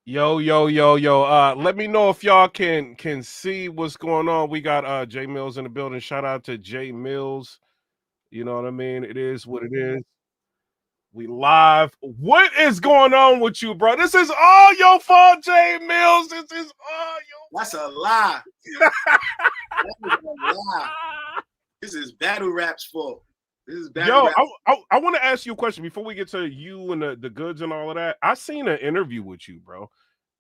Yo. Let me know if y'all can see what's going on. We got Jae Millz in the building. Shout out to Jae Millz. You know what I mean? It is what it is. We live. What is going on with you, bro? This is all your fault, Jae Millz. This is all your That's a lie. That is a lie. This is battle rap's fault. This is battle rap. I want to ask you a question before we get to you and the goods and all of that. I seen an interview with you, bro.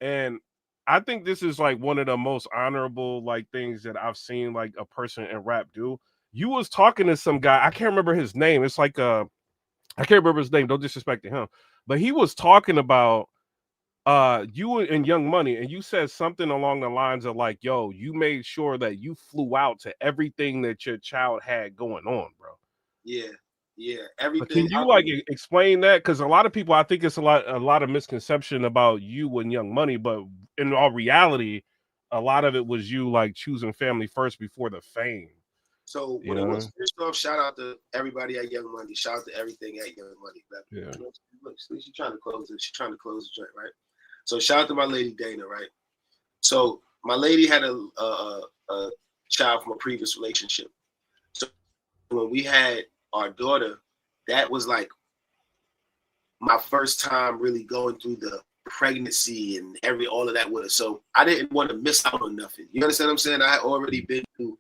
And I think this is like one of the most honorable like things that I've seen like a person in rap do. You was talking to some guy, I can't remember his name. It's like I can't remember his name, don't disrespect him. But he was talking about you and Young Money, and you said something along the lines of like, yo, you made sure that you flew out to everything that your child had going on, bro. Yeah, But can everything. you like explain that? Because a lot of people, I think it's a lot of misconception about you and Young Money, but in all reality, a lot of it was you like choosing family first before the fame. So when it was first off, shout out to everybody at Young Money. Shout out to everything at Young Money. Yeah. Look, she's trying to close it. She's trying to close the joint, right? So shout out to my lady Dana, right? So my lady had a child from a previous relationship. So when we had our daughter, that was like my first time really going through the pregnancy and all of that with her. So I didn't want to miss out on nothing. You understand what I'm saying? I had already been through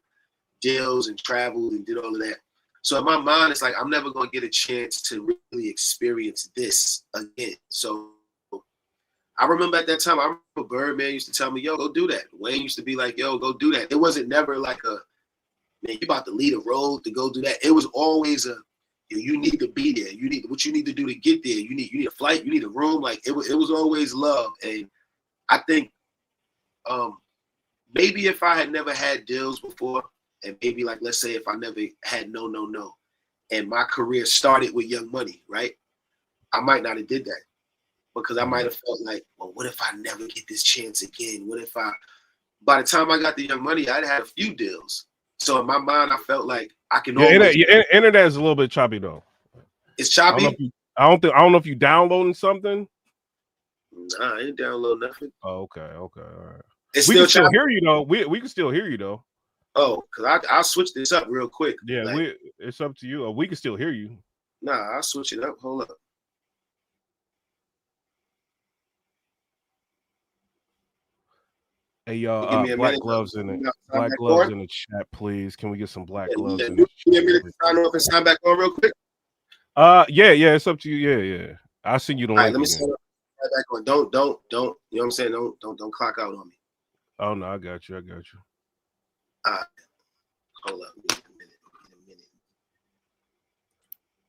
deals and traveled and did all of that. So in my mind, it's like I'm never gonna get a chance to really experience this again. So I remember at that time, I remember Birdman used to tell me, yo, go do that. Wayne used to be like, yo, go do that. It wasn't never like a, man, you about to lead a road to go do that. It was always a, you need to be there. You need what you need to do to get there. You need a flight. You need a room. Like it was always love. And I think maybe if I had never had deals before, and maybe like let's say if I never had no, and my career started with Young Money, right? I might not have did that because I might have felt like, well, what if I never get this chance again? What if by the time I got the Young Money, I'd had a few deals. So in my mind, I felt like I can always. Internet is a little bit choppy though. It's choppy. I don't know if you downloading something. Nah, I ain't download nothing. Oh, okay, all right. We can still hear you though. We can still hear you though. Oh, because I'll switch this up real quick. Yeah, like, it's up to you. We can still hear you. Nah, I'll switch it up. Hold up. Hey, y'all, black gloves in it. Black gloves in the chat, please. Can we get some black gloves in the chat? You need me to sign off and sign back on real quick? Yeah, it's up to you. Yeah. I seen you the link. Let me sign back on. Don't. You know what I'm saying? Don't clock out on me. Oh no, I got you. Hold up. Wait a minute.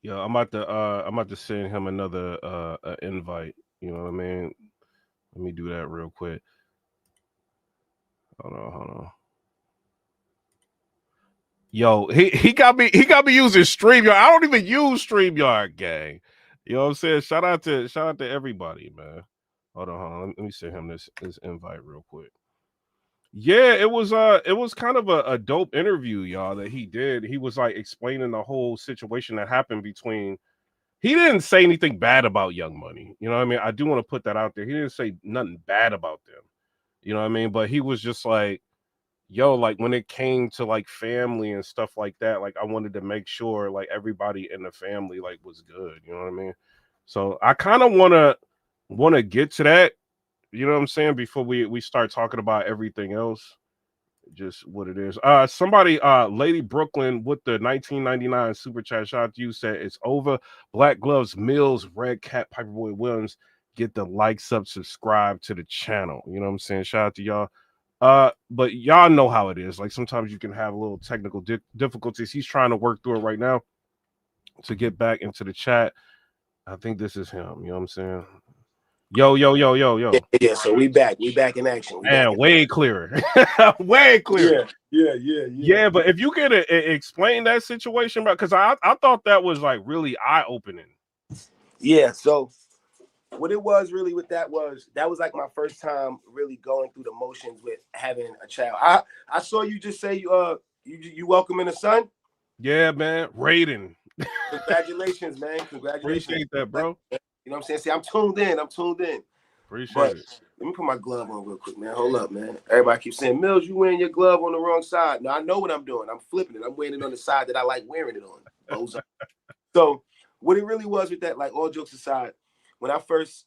Yeah, I'm about to send him another invite. You know what I mean? Let me do that real quick. Hold on. Yo, he got me using StreamYard. I don't even use StreamYard, gang. You know what I'm saying? Shout out to everybody, man. Hold on. Let me send him this invite real quick. Yeah, it was kind of a dope interview, y'all, that he did. He was like explaining the whole situation that happened between. He didn't say anything bad about Young Money. You know what I mean? I do want to put that out there. He didn't say nothing bad about them. You know what I mean? But he was just like, yo, like when it came to like family and stuff like that, like I wanted to make sure like everybody in the family like was good. You know what I mean? So I kind of want to get to that. You know what I'm saying? Before we start talking about everything else, just what it is. Somebody, Lady Brooklyn with the 1999 super chat, shout out to you, said it's over. Black Gloves, Mills, Red Cat, Piperboy Williams, get the like, subscribe to the channel. You know what I'm saying? Shout out to y'all. But y'all know how it is. Like sometimes you can have a little technical difficulties. He's trying to work through it right now to get back into the chat. I think this is him. You know what I'm saying? Yo. Yeah, so we back in action. Way clearer. Way clearer. Yeah. But if you could explain that situation, because I thought that was like really eye-opening. Yeah, so what it was really with that was like my first time really going through the motions with having a child. I saw you just say you welcoming a son. Yeah, man. Raiden. Congratulations, man. Congratulations. Appreciate that, bro. You know what I'm saying? See, I'm tuned in. Appreciate But it. let me put my glove on real quick, man. Hold up, man. Everybody keeps saying, Mills, you wearing your glove on the wrong side. No, I know what I'm doing. I'm flipping it. I'm wearing it on the side that I like wearing it on. Bozo. So what it really was with that, like all jokes aside, when I first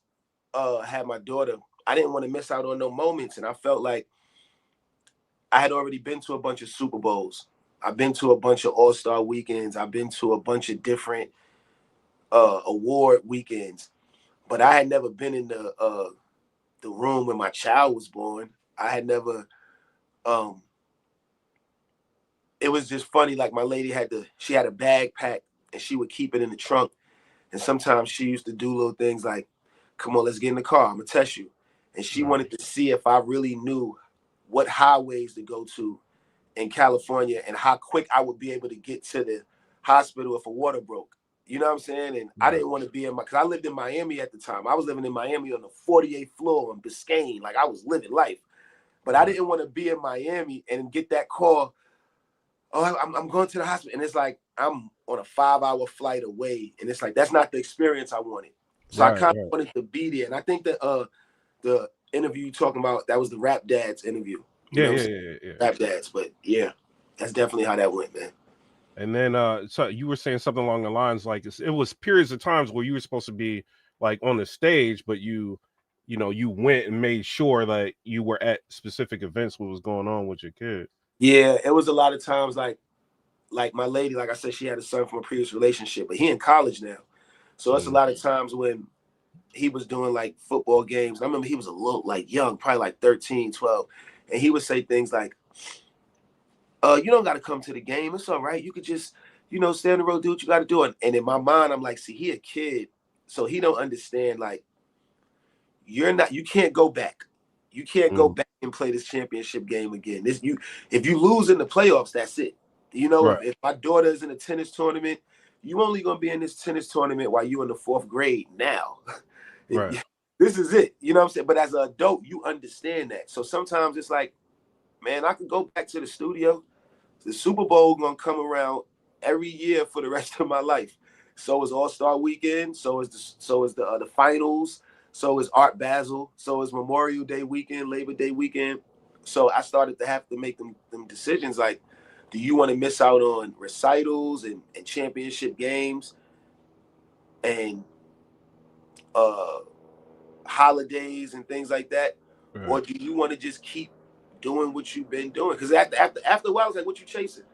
had my daughter, I didn't want to miss out on no moments. And I felt like I had already been to a bunch of Super Bowls. I've been to a bunch of All-Star weekends. I've been to a bunch of different award weekends. But I had never been in the room when my child was born. I had never it was just funny. Like my lady she had a bag packed and she would keep it in the trunk. And sometimes she used to do little things like, come on, let's get in the car. I'm gonna test you. And she wanted to see if I really knew what highways to go to in California and how quick I would be able to get to the hospital if a water broke. You know what I'm saying? And I didn't want to be because I lived in Miami at the time. I was living in Miami on the 48th floor in Biscayne. Like I was living life. But I didn't want to be in Miami and get that call. Oh, I'm going to the hospital. And it's like, I'm on a 5-hour flight away. And it's like, that's not the experience I wanted. So I kind of wanted to be there. And I think that the interview you're talking about, that was the Rap Dads interview. Yeah. Rap Dads. But yeah, that's definitely how that went, man. And then so you were saying something along the lines like it was periods of times where you were supposed to be like on the stage, but you went and made sure that you were at specific events what was going on with your kid. Yeah, it was a lot of times like my lady, like I said, she had a son from a previous relationship, but he in college now. So it's a lot of times when he was doing like football games. I remember he was a little like young, probably like 13, 12. And he would say things like, you don't got to come to the game. It's all right. You could just, stay on the road, do what you got to do. And in my mind, I'm like, see, he a kid. So he don't understand, like, you can't go back. You can't go back and play this championship game again. If you lose in the playoffs, that's it. If my daughter is in a tennis tournament, you only going to be in this tennis tournament while you're in the 4th grade now. Right. This is it. You know what I'm saying? But as an adult, you understand that. So sometimes it's like, man, I could go back to the studio. The Super Bowl gonna come around every year for the rest of my life. So is All-Star Weekend. So is the finals. So is Art Basel. So is Memorial Day weekend, Labor Day weekend. So I started to have to make them decisions like, do you want to miss out on recitals and championship games and holidays and things like that, or do you want to just keep doing what you've been doing? Because after a while, it's like, what you chasing?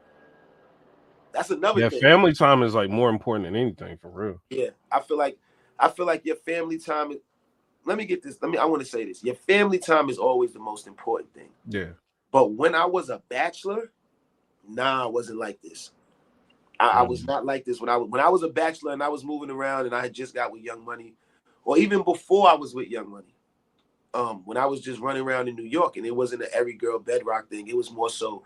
That's another thing. Family time is like more important than anything, for real. Yeah, I feel like your family time. Let me get this. I want to say this. Your family time is always the most important thing. Yeah. But when I was a bachelor, I wasn't like this. I was not like this when I was a bachelor and I was moving around and I had just got with Young Money, or even before I was with Young Money. When I was just running around in New York, and it wasn't an every girl bedrock thing. It was more so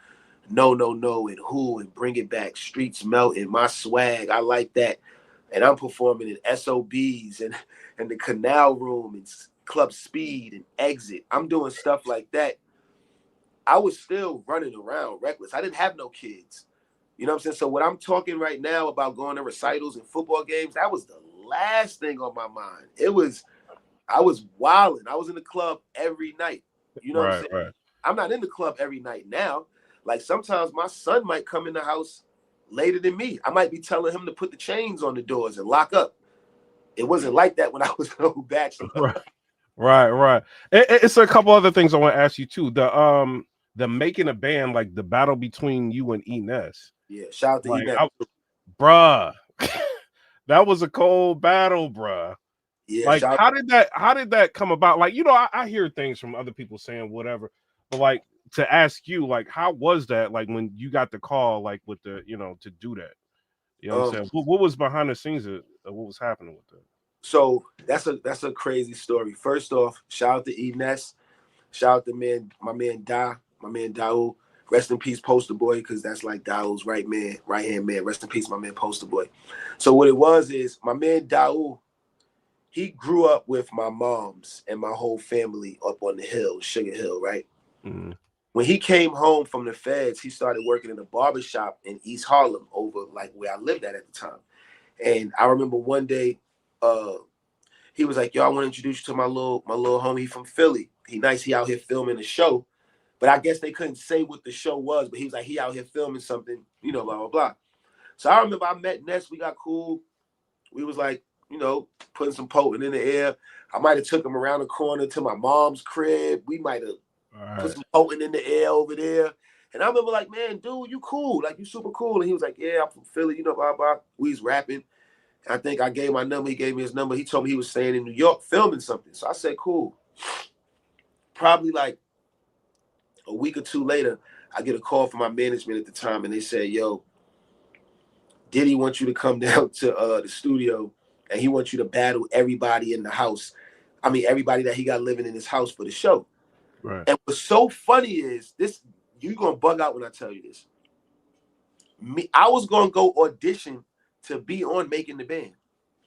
no, and who, and bring it back, streets melting, my swag. I like that. And I'm performing in SOBs and the Canal Room and Club Speed and Exit. I'm doing stuff like that. I was still running around reckless. I didn't have no kids. You know what I'm saying? So what I'm talking right now about going to recitals and football games, that was the last thing on my mind. I was wilding. I was in the club every night. You know what I'm saying? Right. I'm not in the club every night now. Like sometimes my son might come in the house later than me. I might be telling him to put the chains on the doors and lock up. It wasn't like that when I was an old bachelor. Right. It's a couple other things I want to ask you too. The making a band, like the battle between you and Ines. Yeah, shout out to Ines. Bruh. That was a cold battle, bruh. Yeah, like how did that come about? Like, I hear things from other people saying whatever, but like to ask you, like, how was that like when you got the call, like with the to do that? You know what I'm saying? What was behind the scenes of what was happening with that? So that's a crazy story. First off, shout out to Ines. Shout out to my man Daul. Rest in peace, Poster Boy, because that's like Daul's right hand man. Rest in peace, my man Poster Boy. So what it was is my man Daul, he grew up with my moms and my whole family up on the hill, Sugar Hill, right? Mm-hmm. When he came home from the feds, he started working in a barbershop in East Harlem, over like where I lived at the time. And I remember one day, He was like, yo, I want to introduce you to my little homie. He from Philly. He nice. He out here filming a show. But I guess they couldn't say what the show was. But he was like, he out here filming something, you know, blah, blah, blah. So I remember I met Ness. We got cool. We was like, you know, putting some potent in the air. I might have took him around the corner to my mom's crib. We might have put some potent in the air over there. And I remember like, man, dude, you cool. Like, you super cool. And he was like, yeah, I'm from Philly, you know, blah, blah. We was rapping. I think I gave my number. He gave me his number. He told me he was staying in New York filming something. So I said, cool. Probably like a week or two later, I get a call from my management at the time, and they said, yo, Diddy wants you to come down to the studio, and he wants you to battle everybody in the house. I mean, everybody that he got living in his house for the show. Right. And what's so funny is this, you're going to bug out when I tell you this. I was going to go audition to be on Making the Band.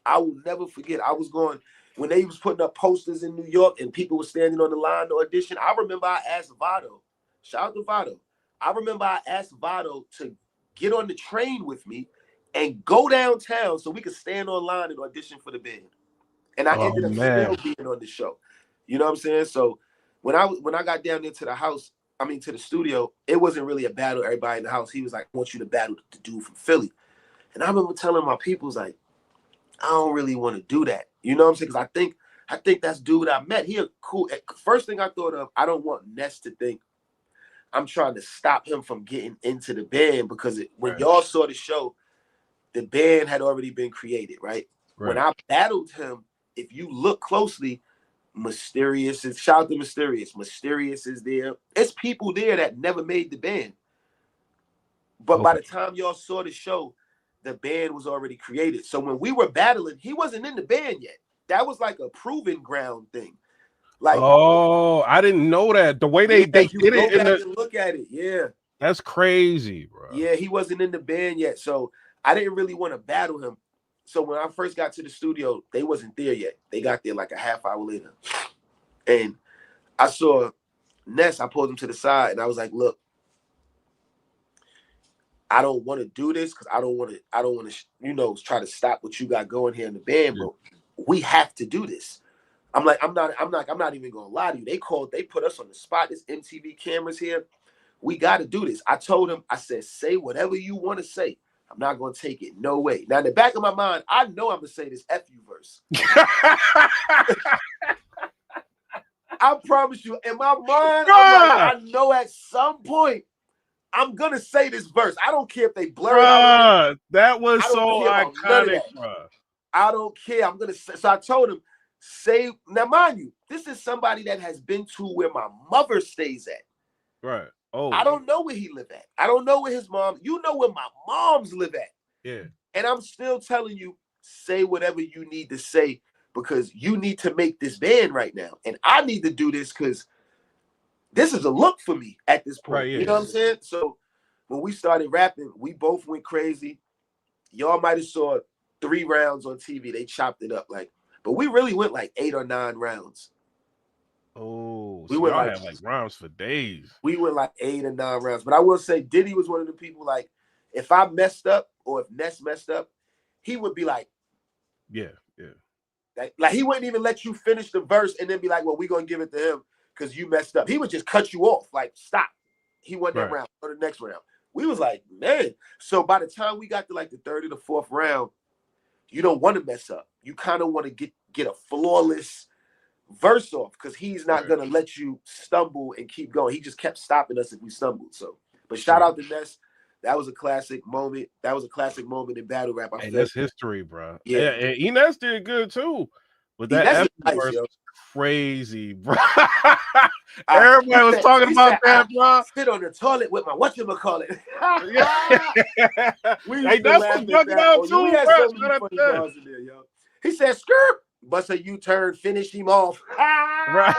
I will never forget. I was going, when they was putting up posters in New York and people were standing on the line to audition, I remember I asked Vado, shout out to Vado. I remember I asked Vado to get on the train with me and go downtown so we could stand online and audition for the band. And I ended up still being on the show. You know what I'm saying? So when I got down there to the house, I mean to the studio, it wasn't really a battle. Everybody in the house, he was like, I want you to battle the dude from Philly. And I remember telling my peoples like, I don't really want to do that. You know what I'm saying? Because I think that's dude I met. He a cool. First thing I thought of, I don't want Ness to think I'm trying to stop him from getting into the band, because when y'all saw the show, the band had already been created, right? When I battled him, if you look closely, Mysterious is, shout out to Mysterious. Mysterious is there. It's people there that never made the band. But by the time y'all saw the show, the band was already created. So when we were battling, he wasn't in the band yet. That was like a proving ground thing. Like, oh, I didn't know that. The way they did go it back and look at it. Yeah. That's crazy, bro. Yeah, he wasn't in the band yet. So I didn't really want to battle him. So when I first got to the studio, they wasn't there yet. They got there like a half hour later. And I saw Ness, I pulled him to the side and I was like, look, I don't want to do this because I don't want to, you know, try to stop what you got going here in the band, but we have to do this. I'm like, I'm not even gonna lie to you. They put us on the spot. There's MTV cameras here. We got to do this. I told him, I said, say whatever you want to say. I'm not gonna take it. No way. Now in the back of my mind, I know I'm gonna say this F you verse. I promise you, in my mind, I'm like, I know at some point I'm gonna say this verse. I don't care if they blur it out. That was so iconic, bro. I don't care. I'm gonna say. So I told him, say, now mind you, this is somebody that has been to where my mother stays at. Right. Oh. I don't know where he live at. I don't know where his mom. You know where my moms live at. Yeah. And I'm still telling you, say whatever you need to say, because you need to make this band right now. And I need to do this because this is a look for me at this point. Right, yeah. You know what I'm saying? So when we started rapping, we both went crazy. Y'all might have saw 3 rounds on TV. They chopped it up like, but we really went like 8 or 9 rounds. Oh, we went like rounds for days. We went like 8 or 9 rounds. But I will say Diddy was one of the people, like, if I messed up or if Ness messed up, he would be like, yeah. Like he wouldn't even let you finish the verse and then be like, well, we're going to give it to him because you messed up. He would just cut you off. Like, stop. He won that round. Go to the next round. We was like, man. So by the time we got to like the 3rd or the 4th round, you don't want to mess up. You kind of want to get a flawless verse off because he's not going to let you stumble and keep going. He just kept stopping us if we stumbled. So, but shout out to Ness. That was a classic moment. That was a classic moment in battle rap. Hey, that's history, bro. Yeah, and Enes did good too. But that verse was crazy, bro. Everybody was talking about that, bro. Sit on the toilet with my whatchamacallit. Hey, that's what's bugging out too, bro. He said, skirt. Bust a U-turn, finish him off. Right.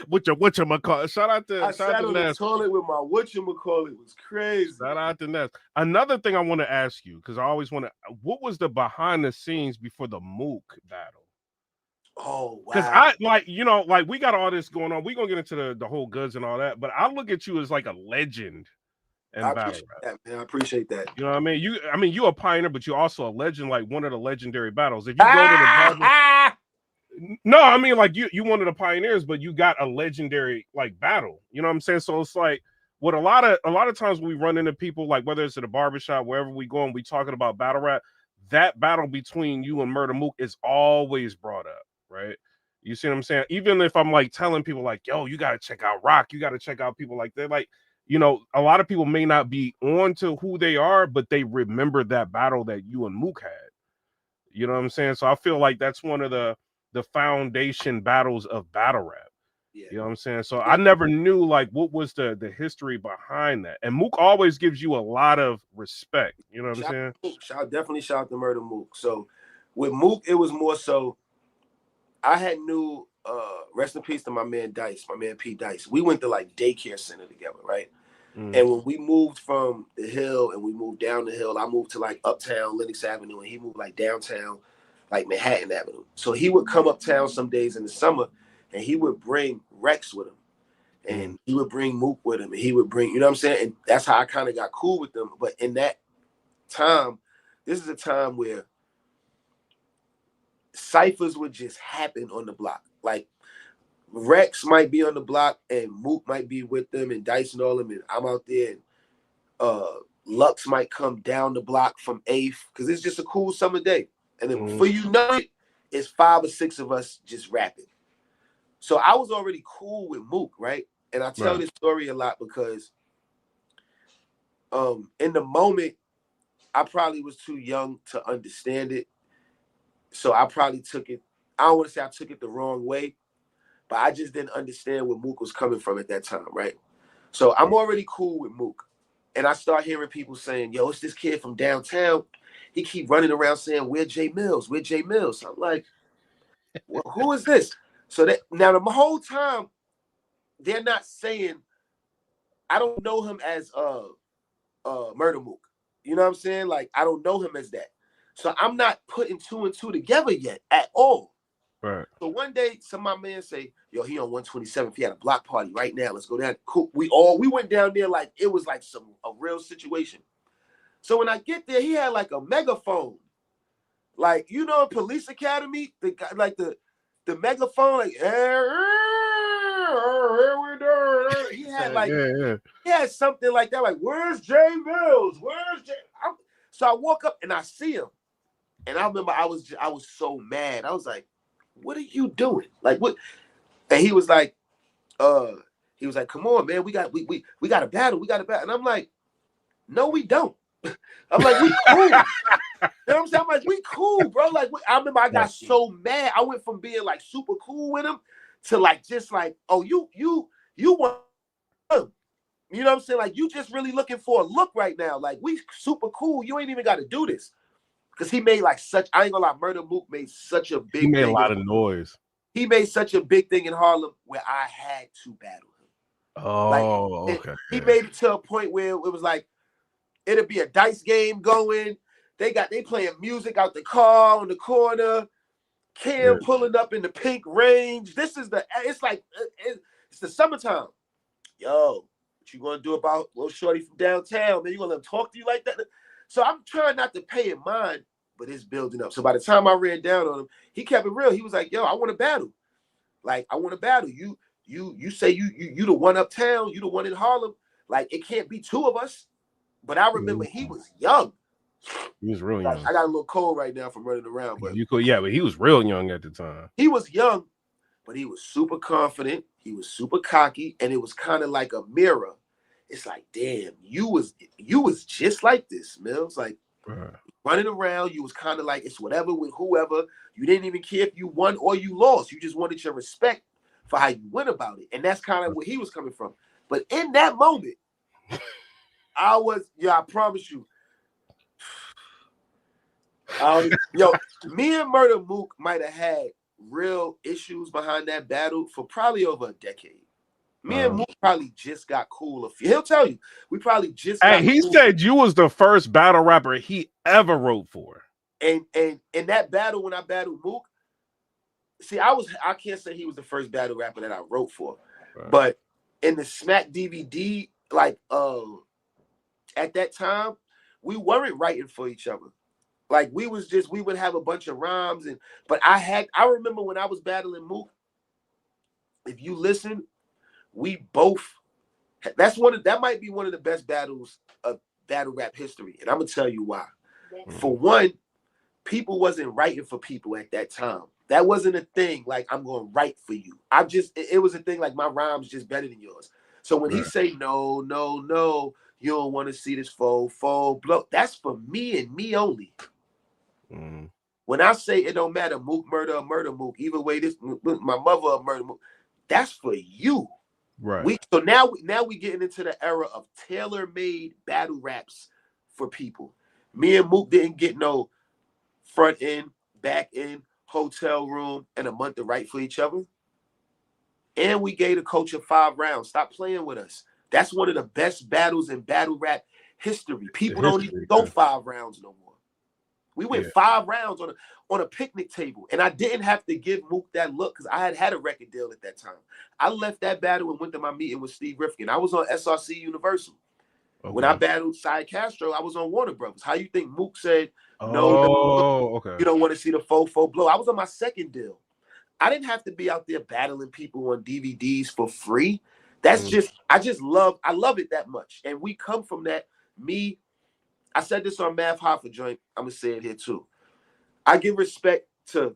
Whatchamacallit. Shout out to Ness. I sat on the toilet with my whatchamacallit. It was crazy. Shout out to Ness. Another thing I want to ask you, because I always want to, what was the behind the scenes before the Mook battle? Oh, wow. Because we got all this going on. We're going to get into the whole goods and all that, but I look at you as like a legend and battle rap. That, man. I appreciate that. You know what I mean? You a pioneer, but you're also a legend, like one of the legendary battles. If you go to the barber, no, I mean like you one of the pioneers, but you got a legendary like battle. You know what I'm saying? So it's like what a lot of times when we run into people, like whether it's at a barbershop, wherever we go and we talking about battle rap, that battle between you and Murder Mook is always brought up, right? You see what I'm saying? Even if I'm like telling people like, yo, you gotta check out Rock, you gotta check out people like that, like, you know, a lot of people may not be on to who they are, but they remember that battle that you and Mook had. You know what I'm saying? So I feel like that's one of the foundation battles of battle rap. Yeah. You know what I'm saying? So I never knew like what was the history behind that. And Mook always gives you a lot of respect. You know what I'm saying? Definitely shout out to Murder Mook. So with Mook, it was more so I had knew rest in peace to my man Dice, my man P Dice. We went to like daycare center together, right? And when we moved from the hill and we moved down the hill, I moved to like uptown Lenox Avenue, and he moved like downtown, like Manhattan Avenue. So he would come uptown some days in the summer, and he would bring Rex with him, and he would bring Mook with him, and he would bring, you know what I'm saying? And that's how I kind of got cool with them. But in that time, this is a time where ciphers would just happen on the block. Like Rex might be on the block and Mook might be with them and Dice and all of them, and I'm out there, and Lux might come down the block from 8th because it's just a cool summer day. And then before you know it, it's 5 or 6 of us just rapping. So I was already cool with Mook, right? And I tell this story a lot because in the moment, I probably was too young to understand it. So I probably took it, I don't want to say I took it the wrong way, but I just didn't understand where Mook was coming from at that time, right? So I'm already cool with Mook. And I start hearing people saying, yo, it's this kid from downtown. He keep running around saying, we're Jae Millz, we're Jae Millz. I'm like, well, who is this? So that now the whole time, they're not saying, I don't know him as Murder Mook. You know what I'm saying? Like, I don't know him as that. So I'm not putting 2 and 2 together yet at all. Right. So one day, some of my man say, yo, he on 127th. He had a block party right now. Let's go down. Cool. We went down there like it was like a real situation. So when I get there, he had like a megaphone. Like, you know, Police Academy, the guy, like the megaphone, like, he had like, he had something like that, like, where's Jae Millz? Where's Jae? So I walk up and I see him. And I remember I was so mad. I was like, what are you doing? Like, what? And he was like, come on, man, we got a battle. We got a battle. And I'm like, no, we don't. I'm like, we cool. You know what I'm saying? I'm like, we cool, bro. Like, I remember I got so mad. I went from being like super cool with him to like just like, oh, you want him. You know what I'm saying? Like, you just really looking for a look right now. Like, we super cool. You ain't even got to do this. Because he made like such, I ain't gonna lie, Murder Mook made such a big thing. He made a lot of noise. He made such a big thing in Harlem where I had to battle him. Oh, like, okay. He made it to a point where it was like, it'd be a dice game going. They playing music out the car on the corner. Cam pulling up in the pink Range. It's the summertime. Yo, what you gonna do about little shorty from downtown? Man, you gonna let him talk to you like that? So I'm trying not to pay in mind, but it's building up. So by the time I ran down on him, he kept it real. He was like, yo, I want to battle. Like, I want to battle. You say you the one uptown, you the one in Harlem. Like, it can't be 2 of us. But I remember he was young. He was real young. I got a little cold right now from running around. But but he was real young at the time. He was young, but he was super confident. He was super cocky, and it was kind of like a mirror. It's like, damn, you was just like this, Millz. Like, running around, you was kind of like, it's whatever with whoever. You didn't even care if you won or you lost. You just wanted your respect for how you went about it. And that's kind of where he was coming from. But in that moment, I promise you, me and Murder Mook might have had real issues behind that battle for probably over a decade. Me and Mook probably just got cool. He'll tell you, we probably just got he cool. said you was the first battle rapper he ever wrote for. And in that battle, when I battled Mook, see, I can't say he was the first battle rapper that I wrote for. But in the Smack DVD, like at that time, we weren't writing for each other. Like we would have a bunch of rhymes but I remember when I was battling Mook, if you listen, we both that might be one of the best battles of battle rap history. And I'm gonna tell you why. For one, people wasn't writing for people at that time. That wasn't a thing like I'm gonna write for you. It was a thing like my rhyme's just better than yours. So when he say no, no, no, you don't want to see this foe blow, that's for me and me only. When I say it don't matter, Mook murder or murder Mook, either way, this my mother or murder Mook, that's for you. Right. So now we getting into the era of tailor-made battle raps for people. Me and Mook didn't get no front end, back end, hotel room, and a month to write for each other. And we gave the culture 5 rounds. Stop playing with us. That's one of the best battles in battle rap history. People don't even go 5 rounds no more. We went 5 rounds on a picnic table, and I didn't have to give Mook that look because I had a record deal at that time. I left that battle and went to my meeting with Steve Rifkin. I was on SRC Universal. Okay. When I battled Cy Castro, I was on Warner Brothers. How you think Mook said, no, you don't want to see the faux blow? I was on my second deal. I didn't have to be out there battling people on DVDs for free. That's I love it that much. And we come from that. I said this on Math Hoffa joint. I'm going to say it here too. I give respect to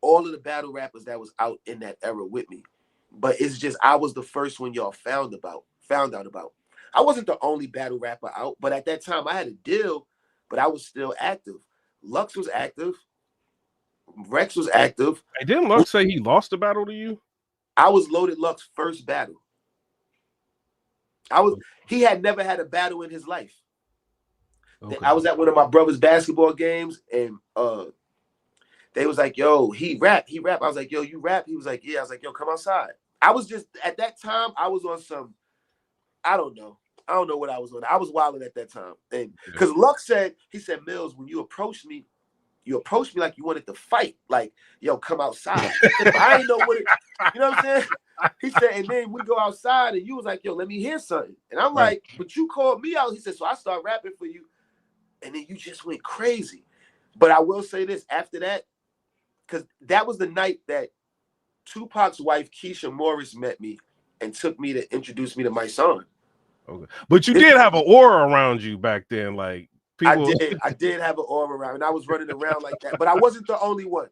all of the battle rappers that was out in that era with me. But it's just, I was the first one y'all found out about. I wasn't the only battle rapper out, but at that time I had a deal, but I was still active. Lux was active. Rex was active. Hey, didn't Lux say he lost the battle to you? I was Loaded Lux's first battle. He had never had a battle in his life. Okay. I was at one of my brother's basketball games, and they was like, yo, he rap. I was like, yo, you rap? He was like, yeah. I was like, yo, come outside. I was just, at that time, I was on some, I don't know what I was on. I was wilding at that time. And because Lux said, he said, Millz, when you approached me like you wanted to fight. Like, yo, come outside. I didn't know what it, you know what I'm saying? He said, and then we go outside, and you was like, yo, let me hear something. And I'm like, but you called me out. He said, so I start rapping for you. And then you just went crazy. But I will say this, after that, because that was the night that Tupac's wife, Keisha Morris, met me and took me to introduce me to my son. Okay. But you did have an aura around you back then. Like, people... I did have an aura around, and I was running around like that. But I wasn't the only one.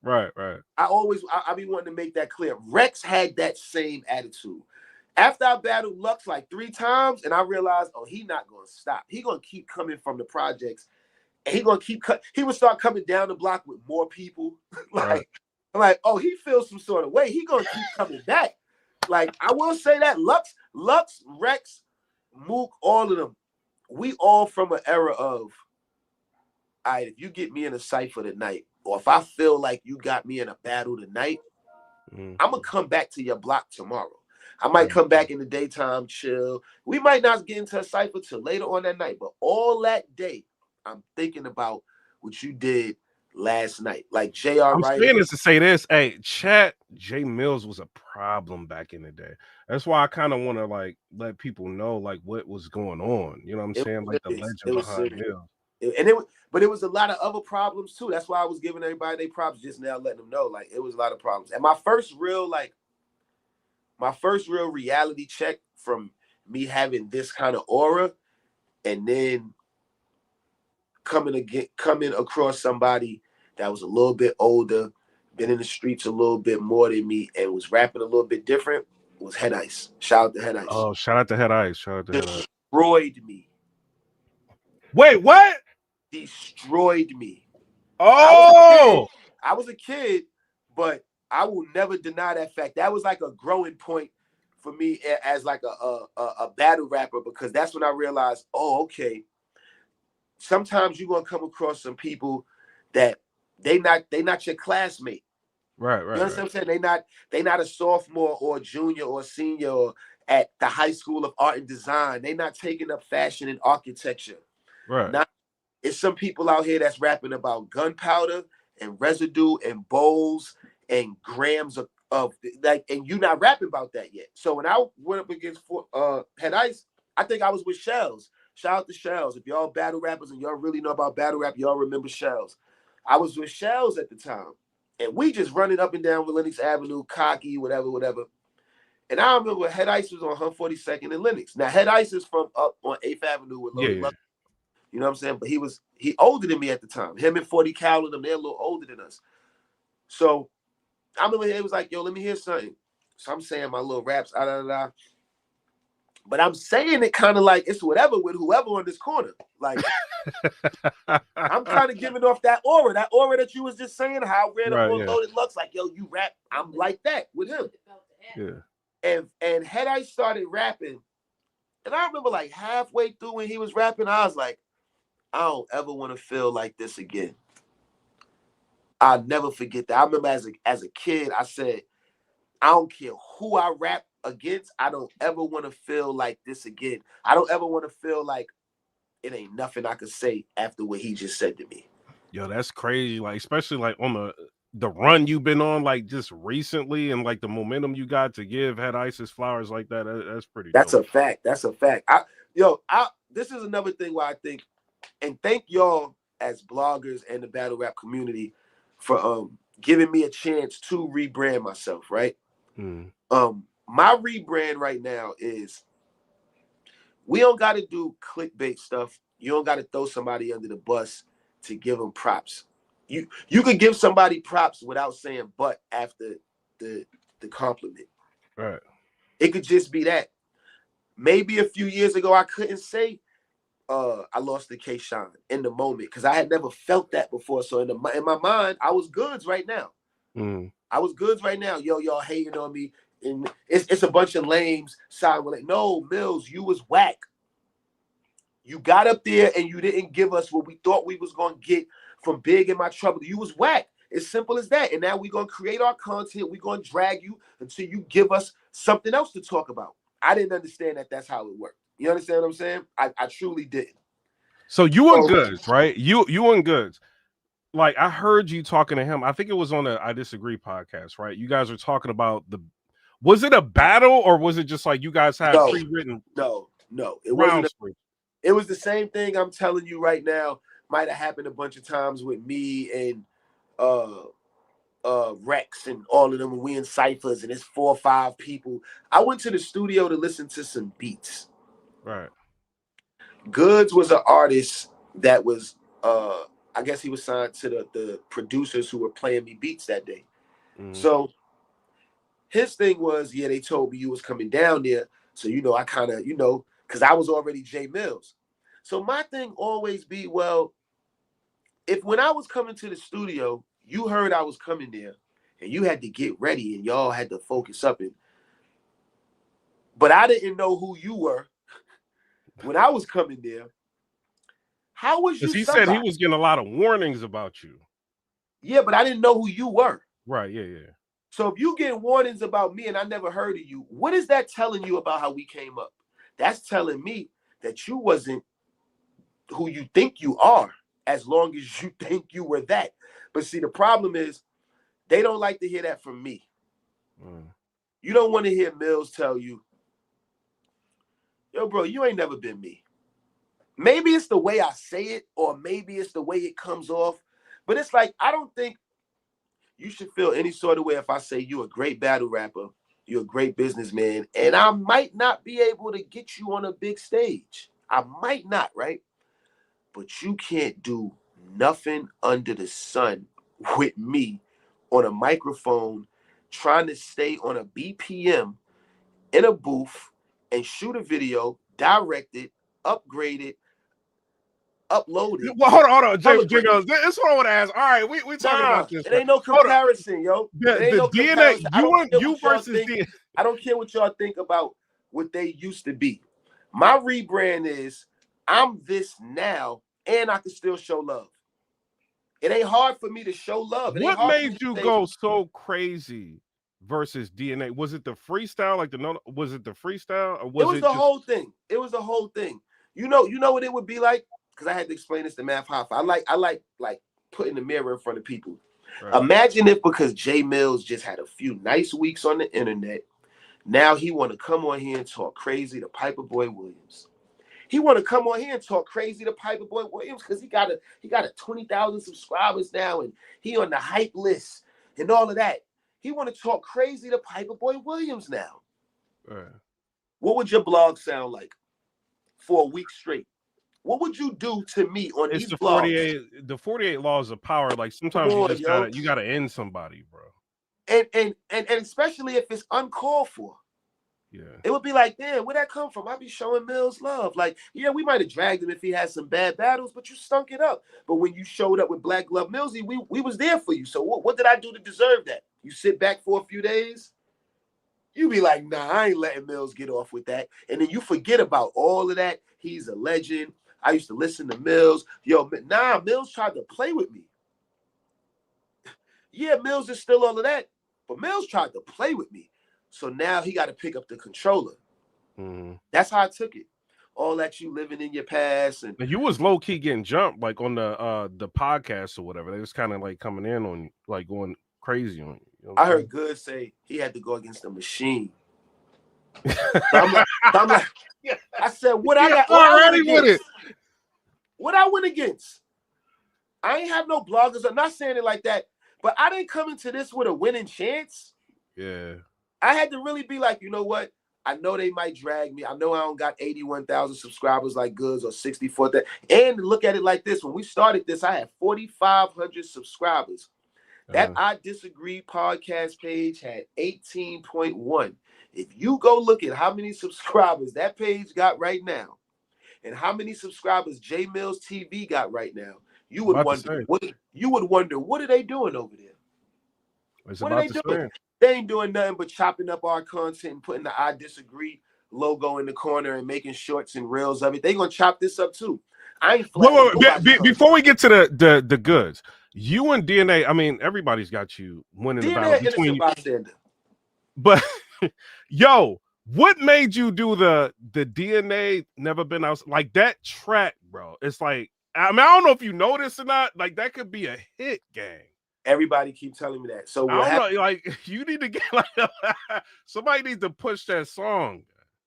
Right. I be wanting to make that clear. Rex had that same attitude. After I battled Lux like 3 times, and I realized, oh, he not going to stop. He going to keep coming from the projects. And he going to keep he would start coming down the block with more people. I'm like, oh, he feels some sort of way. He going to keep coming back. Like, I will say that Lux, Rex, Mook, all of them, we all from an era of, all right, if you get me in a cypher tonight, or if I feel like you got me in a battle tonight, I'm going to come back to your block tomorrow. I might come back in the daytime, chill. We might not get into a cypher till later on that night, but all that day, I'm thinking about what you did last night. Like JR, I'm saying this to say this. Hey, Jae Millz was a problem back in the day. That's why I kind of want to like let people know like what was going on. You know what I'm saying? Like the legend behind Millz. But it was a lot of other problems too. That's why I was giving everybody their props just now, letting them know like it was a lot of problems. And my first real reality check from me having this kind of aura, and then coming across somebody that was a little bit older, been in the streets a little bit more than me, and was rapping a little bit different, was Head Ice. Shout out to Head Ice. Oh, shout out to Head Ice. Destroyed me. Wait, what? Destroyed me. Oh! I was a kid, but I will never deny that fact. That was like a growing point for me as like a battle rapper, because that's when I realized, oh, okay, sometimes you're gonna come across some people that they not your classmate. Right. You understand what I'm saying? They not a sophomore or a junior or a senior or at the High School of Art and Design. They not taking up fashion and architecture. Right. It's some people out here that's rapping about gunpowder and residue and bowls and grams of like, and you not rapping about that yet. So when I went up against Head Ice, I think I was with Shells. Shout out to Shells. If y'all battle rappers and y'all really know about battle rap, y'all remember Shells. I was with Shells at the time, and we just running up and down with Lenox Avenue, cocky, whatever. And I remember Head Ice was on 142nd and Lenox. Now, Head Ice is from up on 8th Avenue with Loaded Luck. You know what I'm saying? But he older than me at the time. Him and 40 Cal and them, they're a little older than us. So I remember he was like, yo, let me hear something. So I'm saying my little raps, but I'm saying it kind of like it's whatever with whoever on this corner. Like, I'm kind of giving off that aura that you was just saying, how ran up on Loaded Lux, like, yo, you rap. I'm like that with him. Yeah. And Head Ice started rapping. And I remember like halfway through when he was rapping, I was like, I don't ever want to feel like this again. I'll never forget that. I remember as a kid, I said, I don't care who I rap against. I don't ever want to feel like this again. I don't ever want to feel like it ain't nothing I could say after what he just said to me. Yo, that's crazy. Like, especially like on the run you've been on, like just recently, and like the momentum you got to give Head Ice's flowers like that. That's pretty. That's dope. a fact. That's a fact. This is another thing why I think, and thank y'all as bloggers and the battle rap community for giving me a chance to rebrand myself, right? My rebrand right now is we don't got to do clickbait stuff. You don't got to throw somebody under the bus to give them props. You could give somebody props without saying but after the compliment. Right. It could just be that. Maybe a few years ago I couldn't say I lost to K-Shine in the moment because I had never felt that before. So in my mind, I was goods right now. I was goods right now. Yo, y'all hating on me. And it's a bunch of lames. Like, no, Millz, you was whack. You got up there and you didn't give us what we thought we was going to get from Big in My Trouble. You was whack. It's simple as that. And now we're going to create our content. We're going to drag you until you give us something else to talk about. I didn't understand that that's how it worked. You understand what I'm saying? I truly didn't. So you and Goodz, right? You and Goodz. Like, I heard you talking to him. I think it was on the I Disagree podcast, right? You guys were talking about was it a battle or was it just like you guys had pre-written? No. It wasn't. It was the same thing I'm telling you right now. Might have happened a bunch of times with me and Rex and all of them when we in ciphers and it's 4 or 5 people. I went to the studio to listen to some beats. Right. Goodz was an artist that was I guess he was signed to the producers who were playing me beats that day. So his thing was, yeah, they told me you was coming down there. So, I kind of, because I was already Jae Millz. So my thing always be, well, if when I was coming to the studio, you heard I was coming there and you had to get ready and y'all had to focus up. But I didn't know who you were when I was coming there. How was you? Because he said he was getting a lot of warnings about you. Yeah, but I didn't know who you were. Right, yeah. So if you get warnings about me and I never heard of you, what is that telling you about how we came up? That's telling me that you wasn't who you think you are, as long as you think you were that. But see, the problem is they don't like to hear that from me. You don't want to hear Millz tell you, yo, bro, you ain't never been me. Maybe it's the way I say it, or maybe it's the way it comes off. But it's like, I don't think you should feel any sort of way if I say you're a great battle rapper, you're a great businessman, and I might not be able to get you on a big stage. I might not, right? But you can't do nothing under the sun with me on a microphone trying to stay on a BPM in a booth and shoot a video, direct it, upgrade it, upload it. Well, hold on. Jae Millz, this is what I want to ask. All right, we talking about this. It ain't no comparison, yo. The DNA, you versus DNA. I don't care what y'all think about what they used to be. My rebrand is I'm this now, and I can still show love. It ain't hard for me to show love. What made you go so crazy versus DNA? Was it the freestyle? Was it the freestyle? Or was it the whole thing. It was the whole thing. You know what it would be like? Because I had to explain this to Math Hoffa. I like putting the mirror in front of people. Right. Imagine if because Jae Millz just had a few nice weeks on the internet, now he want to come on here and talk crazy to PIPERBOY Williams. He want to come on here and talk crazy to PIPERBOY Williams because he got a 20,000 subscribers now and he on the hype list and all of that. He want to talk crazy to PIPERBOY Williams now. Right. What would your blog sound like for a week straight? What would you do to me on It's these the blogs? 48 laws of power. Like sometimes you just gotta end somebody, bro. And especially if it's uncalled for. Yeah. It would be like, damn, where'd that come from? I'd be showing Millz love. Like, yeah, we might have dragged him if he had some bad battles, but you stunk it up. But when you showed up with Black Glove Millsy, we was there for you. So what did I do to deserve that? You sit back for a few days, you be like, nah, I ain't letting Millz get off with that. And then you forget about all of that. He's a legend. I used to listen to Millz. Yo, nah, Millz tried to play with me. Yeah, Millz is still all of that, but Millz tried to play with me. So now he got to pick up the controller. Mm-hmm. That's how I took it. All that you living in your past, and you was low key getting jumped, like on the podcast or whatever. They was kind of like coming in on you, like going crazy on you. You know I heard Goodz say he had to go against the machine. So I'm like, I said, what I got? What I went against? I ain't have no bloggers. I'm not saying it like that, but I didn't come into this with a winning chance. Yeah. I had to really be like, you know what? I know they might drag me. I know I don't got 81,000 subscribers like Goodz or 64,000. And look at it like this. When we started this, I had 4,500 subscribers. That I Disagree podcast page had 18.1. If you go look at how many subscribers that page got right now and how many subscribers Jae Millz TV got right now, you would wonder what are they doing over there? What are they doing? They ain't doing nothing but chopping up our content and putting the I Disagree logo in the corner and making shorts and reels of it. They gonna chop this up too. I ain't before we get to the goods, you and DNA, I mean, everybody's got you winning the battle between you. But yo, what made you do the DNA Never Been Out? Like that track, bro. It's like, I mean, I don't know if you know this or not. Like that could be a hit, gang. Everybody keep telling me that. So I don't know, like you need to get like somebody needs to push that song.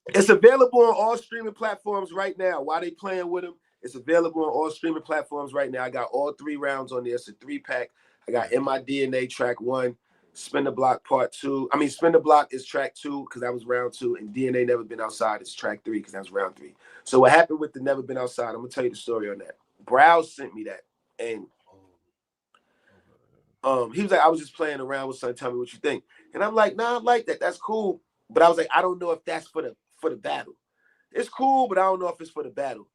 It's available on all streaming platforms right now. While they playing with them, it's available on all streaming platforms right now. I got all 3 rounds on there. It's a 3-pack. I got In My DNA track 1, Spin the Block part 2. I mean, Spin the Block is track 2 because that was round 2, and DNA Never Been Outside is track 3 because that was round 3. So what happened with the Never Been Outside? I'm gonna tell you the story on that. Browse sent me that, and he was like, I was just playing around with son. Tell me what you think. And I'm like, nah, I like that. That's cool. But I was like, I don't know if that's for the battle. It's cool, but I don't know if it's for the battle.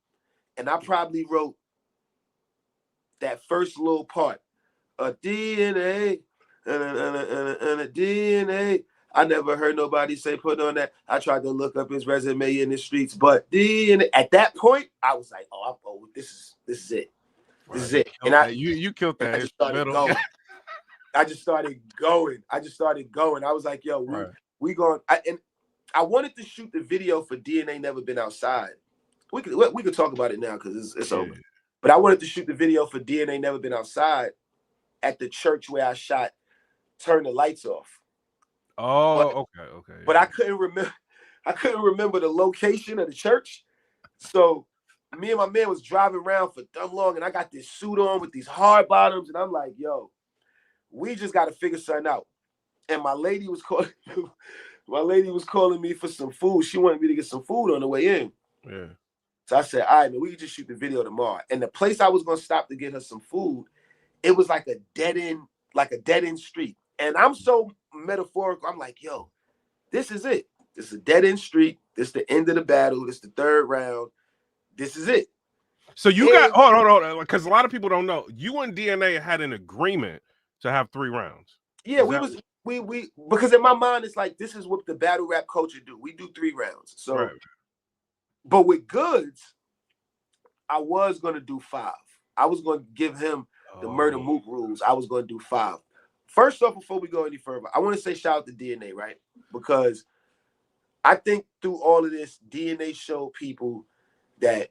And I probably wrote that first little part. A DNA and a DNA. I never heard nobody say put on that. I tried to look up his resume in the streets, but DNA. At that point, I was like, oh, this is it. This is it. And you killed that. I just started going. I just started going. I was like, yo, we going. And I wanted to shoot the video for DNA Never Been Outside. We could talk about it now because it's over. But I wanted to shoot the video for DNA Never Been Outside at the church where I shot Turn the Lights Off. Oh, okay. But I couldn't remember the location of the church. So me and my man was driving around for dumb long, and I got this suit on with these hard bottoms, and I'm like, yo, we just got to figure something out. And my lady was calling me for some food. She wanted me to get some food on the way in. Yeah. So I said, all right, man, we can just shoot the video tomorrow. And the place I was going to stop to get her some food, it was like a dead end street. And I'm so metaphorical. I'm like, yo, this is it. This is a dead end street. This is the end of the battle. This is the 3rd round. This is it. So you got hold on, because a lot of people don't know. You and DNA had an agreement to have 3 rounds. Yeah, we because in my mind it's like this is what the battle rap culture do. We do 3 rounds. So, but with Goodz, I was gonna do 5. I was gonna give him the Murder Mook rules. I was gonna do 5. First off, before we go any further, I want to say shout out to DNA, right? Because I think through all of this, DNA showed people that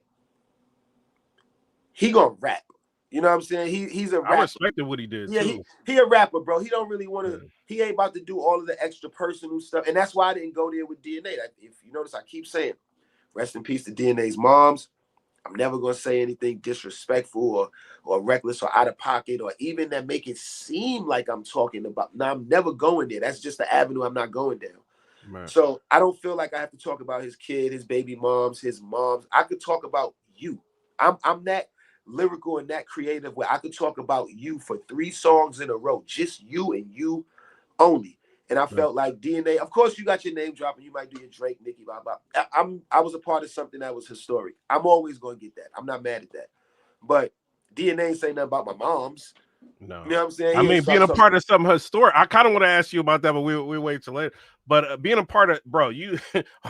he gonna rap. You know what I'm saying? He's a rapper. I respected what he did. Yeah, too. He a rapper, bro. He don't really want to. He ain't about to do all of the extra personal stuff, and that's why I didn't go there with DNA. If you notice, I keep saying, Rest in peace to DNA's moms. I'm never gonna say anything disrespectful or reckless or out of pocket or even that make it seem like I'm talking about. Now I'm never going there. That's just the avenue I'm not going down. Man. So I don't feel like I have to talk about his kid, his baby moms, his moms. I could talk about you. I'm that lyrical and that creative where I could talk about you for 3 songs in a row, just you and you only. And I felt like DNA, of course, you got your name dropping. You might do your Drake, Nicki, blah, blah. I was a part of something that was historic. I'm always going to get that. I'm not mad at that. But DNA ain't saying nothing about my moms. No. You know what I'm saying? I mean, being a part of something historic, I kind of want to ask you about that, but we'll wait till later. But being a part of, bro, you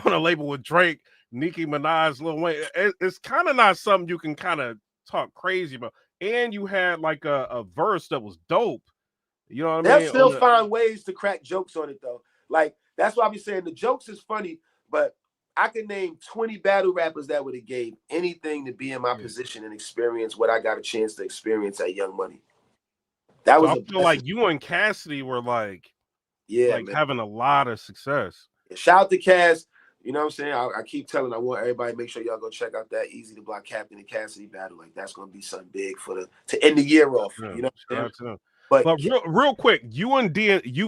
on a label with Drake, Nicki Minaj, Lil Wayne, it's kind of not something you can kind of talk crazy about. And you had like a verse that was dope. You know what I mean? They'll still find ways to crack jokes on it, though. Like, that's why I be saying the jokes is funny, but I can name 20 battle rappers that would have gave anything to be in my position and experience what I got a chance to experience at Young Money. That was I feel like you and Cassidy were like, having a lot of success. Shout out to Cass. You know what I'm saying? I keep telling, I want everybody to make sure y'all go check out that Easy to Block Captain and Cassidy battle. Like, that's gonna be something big to end the year off. Yeah, you know what I'm saying? But real quick, you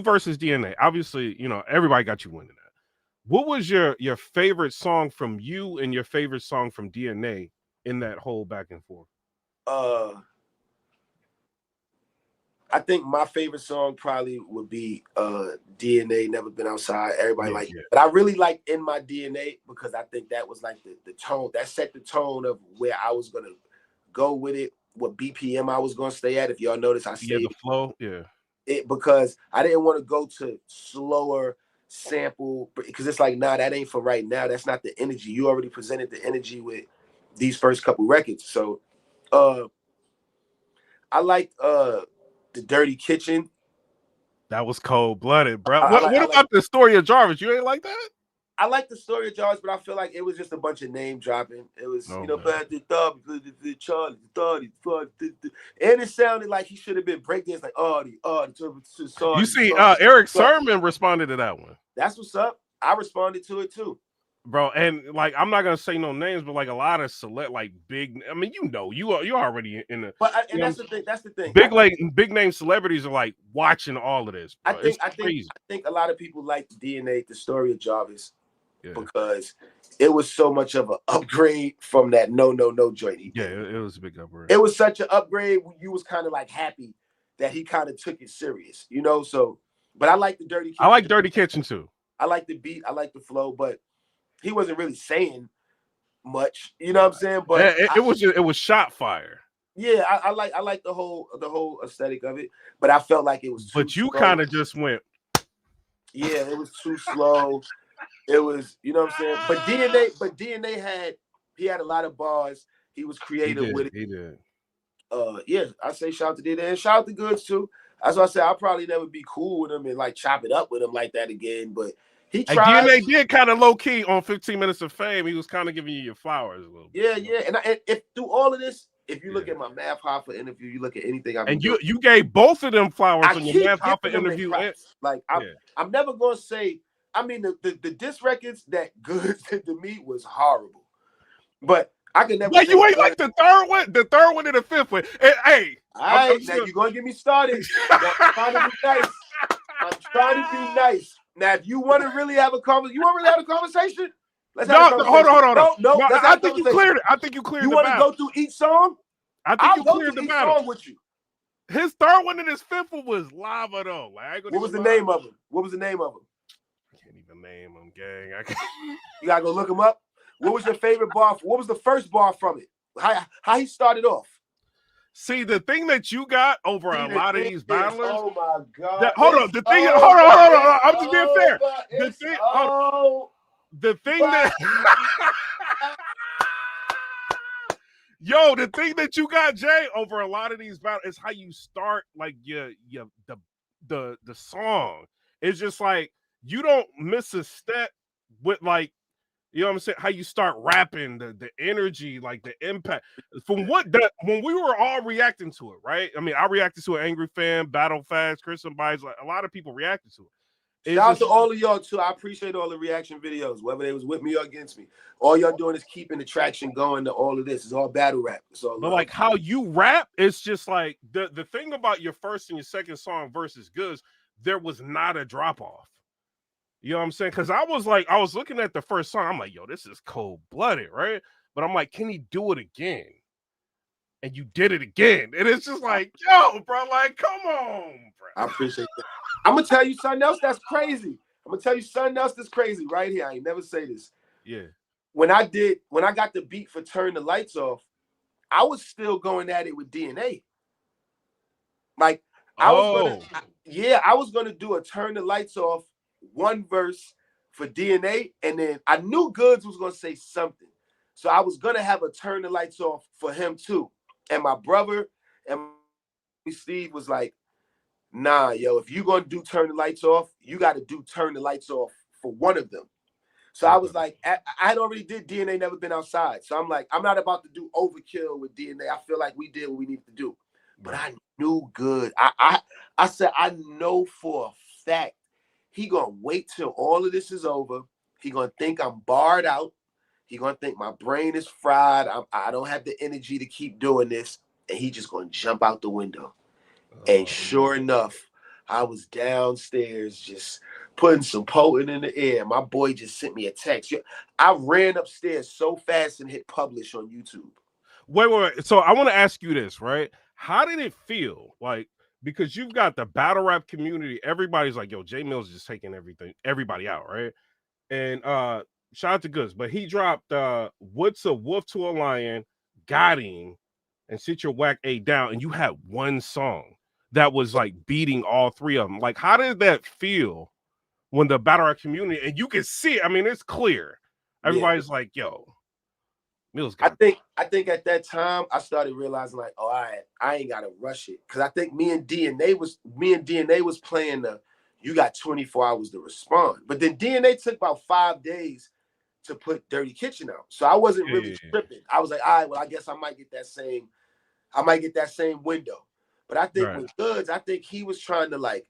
versus DNA. Obviously, you know, everybody got you winning that. What was your favorite song from you and your favorite song from DNA in that whole back and forth? I think my favorite song probably would be DNA, Never Been Outside. Everybody but I really like In My DNA because I think that was like the tone that set the tone of where I was gonna go with it, what BPM I was gonna stay at. If y'all notice, I stayed the flow, it because I didn't want to go to slower sample because it's like, nah, that ain't for right now. That's not the energy. You already presented the energy with these first couple records. So I like The Dirty Kitchen. That was cold-blooded, bro. What about the Story of Jarvis? You ain't like that? I like the Story of Jarvis, but I feel like it was just a bunch of name dropping. It was, you know, and it sounded like he should have been breakdance, like, you see, Eric Sermon responded to that one. That's what's up. I responded to it too. Bro, and like I'm not gonna say no names, but like a lot of big. I mean, you already in the. But that's the thing. That's the thing. Big name celebrities are like watching all of this. Bro. I think a lot of people like DNA, The Story of Jarvis, because it was so much of an upgrade from that no joint. It was a big upgrade. It was such an upgrade. You was kind of like happy that he kind of took it serious, you know. So, but I like the Dirty Kitchen. I like Dirty Kitchen too. I like the beat. I like the flow, but he wasn't really saying much, you know what I'm saying? But it was shot fire. Yeah, I like the whole aesthetic of it, but I felt like it was too But you kind of just went. Yeah, it was too slow. It was, you know what I'm saying? But DNA had a lot of bars. He was creative with it. He did. Yeah, I say shout out to DNA and shout out to Goodz too. That's why I said I'll probably never be cool with him and like chop it up with him like that again, but he tried. DNA did kind of low key on 15 Minutes of Fame. He was kind of giving you your flowers a little bit. Yeah. And if through all of this, if you look at my Math Hoffa interview, you look at anything I've been doing, you gave both of them flowers on your Math Hoffa interview. Like I'm never gonna say. I mean, the diss records that Goodz did to me was horrible, but I can never. Wait, you ain't like the third one and the fifth one. Hey, all right, now you're gonna get me started. I'm trying to be nice. I'm trying to be nice. Now, if you want to really have a conversation, let's have a conversation. Hold on. No, I think you cleared it. I think you cleared it. You want to go through each song? I think you cleared the battle. Song with you. His third one and his fifth one was lava though. Like, what was the name of him? I can't even name him, gang. You gotta go look him up. What was your favorite bar? What was the first bar from it? How he started off? See, the thing that you got over a lot of these battlers. Oh my God! Hold on. I'm just being fair. The thing that. Yo, the thing that you got, Jay, over a lot of these battles is how you start, like the song. It's just like you don't miss a step with like. You know what I'm saying? How you start rapping, the energy, like the impact. From when we were all reacting to it, right? I mean, I reacted to an Angry Fan, Battle Fast, Chris and Bites, like a lot of people reacted to it. It's Shout out just, to all of y'all too. I appreciate all the reaction videos, whether they was with me or against me. All y'all doing is keeping the traction going to all of this. It's all battle rap. It's all but love. like how you rap, it's just like the thing about your first and your second song versus Goodz, there was not a drop off. You know what I'm saying? Because I was looking at the first song, I'm like, yo, this is cold blooded, right? But I'm like, can he do it again? And you did it again, and it's just like, yo, bro, like, come on, bro. I appreciate that. I'm gonna tell you something else that's crazy. I'm gonna tell you something else that's crazy right here. I ain't never say this. Yeah. When I got the beat for Turn the Lights Off, I was still going at it with DNA. Like I was gonna do a Turn the Lights Off one verse for DNA, and then I knew Goodz was gonna say something, so I was gonna have a Turn the Lights Off for him too. And my brother and Steve was like, nah, yo, if you're gonna do Turn the Lights Off, you got to do Turn the Lights Off for one of them. So I was like, I had already did DNA Never Been Outside. So I'm like, I'm not about to do overkill with DNA. I feel like we did what we needed to do. But I knew Good. I said, I know for a fact he gonna wait till all of this is over. He gonna think I'm barred out. He gonna think my brain is fried. I don't have the energy to keep doing this. And he just gonna jump out the window. And sure enough, I was downstairs just putting some potent in the air. My boy just sent me a text. I ran upstairs so fast and hit publish on YouTube. Wait. So I want to ask you this, right? How did it feel? Like, because you've got the battle rap community, everybody's like, yo, Jae Millz is just taking everybody out, right? And shout out to Goodz, but he dropped What's a Wolf to a Lion, Got Him, and Sit Your Whack A Down, and you had one song that was like beating all three of them. Like, how did that feel when the battle rap community, and you can see it, I mean, it's clear. Everybody's like, yo, Millz got I think at that time I started realizing like, oh, I ain't gotta rush it. Cause I think me and DNA was playing you got 24 hours to respond. But then DNA took about 5 days to put Dirty Kitchen out. So I wasn't really tripping. I was like, all right, well, I guess I might get that same window. But I think with Goodz, I think he was trying to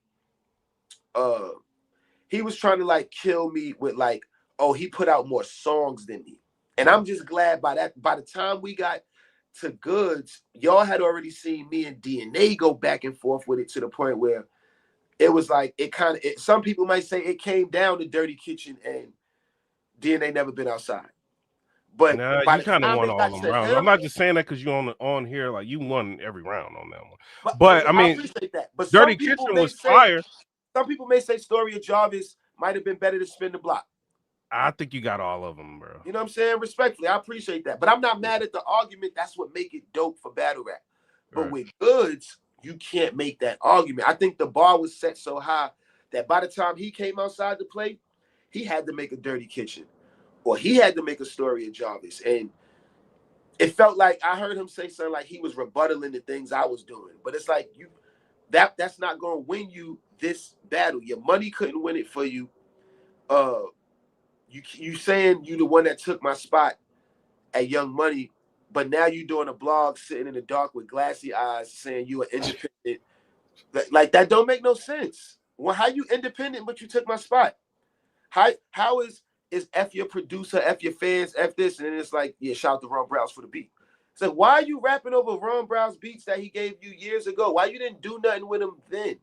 kill me with like, oh, he put out more songs than me. And I'm just glad by the time we got to Goodz, y'all had already seen me and DNA go back and forth with it to the point where it was like, some people might say it came down to Dirty Kitchen and DNA Never Been Outside. But you kind of won all them rounds. I'm not just saying that because you on here, like you won every round on that one. But I mean, appreciate that. But Dirty Kitchen was fire. Some people may say Story of Jarvis might have been better to Spin the Block. I think you got all of them, bro. You know what I'm saying? Respectfully, I appreciate that. But I'm not mad at the argument. That's what make it dope for battle rap. But with Goodz, you can't make that argument. I think the bar was set so high that by the time he came outside to play, he had to make a Dirty Kitchen. Or he had to make a Story of Jarvis. And it felt like I heard him say something like he was rebuttaling the things I was doing. But it's like that's not going to win you this battle. Your money couldn't win it for you. You saying you the one that took my spot at Young Money, but now you doing a blog sitting in the dark with glassy eyes saying you are independent. Like that don't make no sense. Well, how you independent but you took my spot? How is F your producer, F your fans, F this, and then it's like, yeah, shout out to Ron Browse for the beat. It's like, why are you rapping over Ron Browse beats that he gave you years ago? Why you didn't do nothing with him then?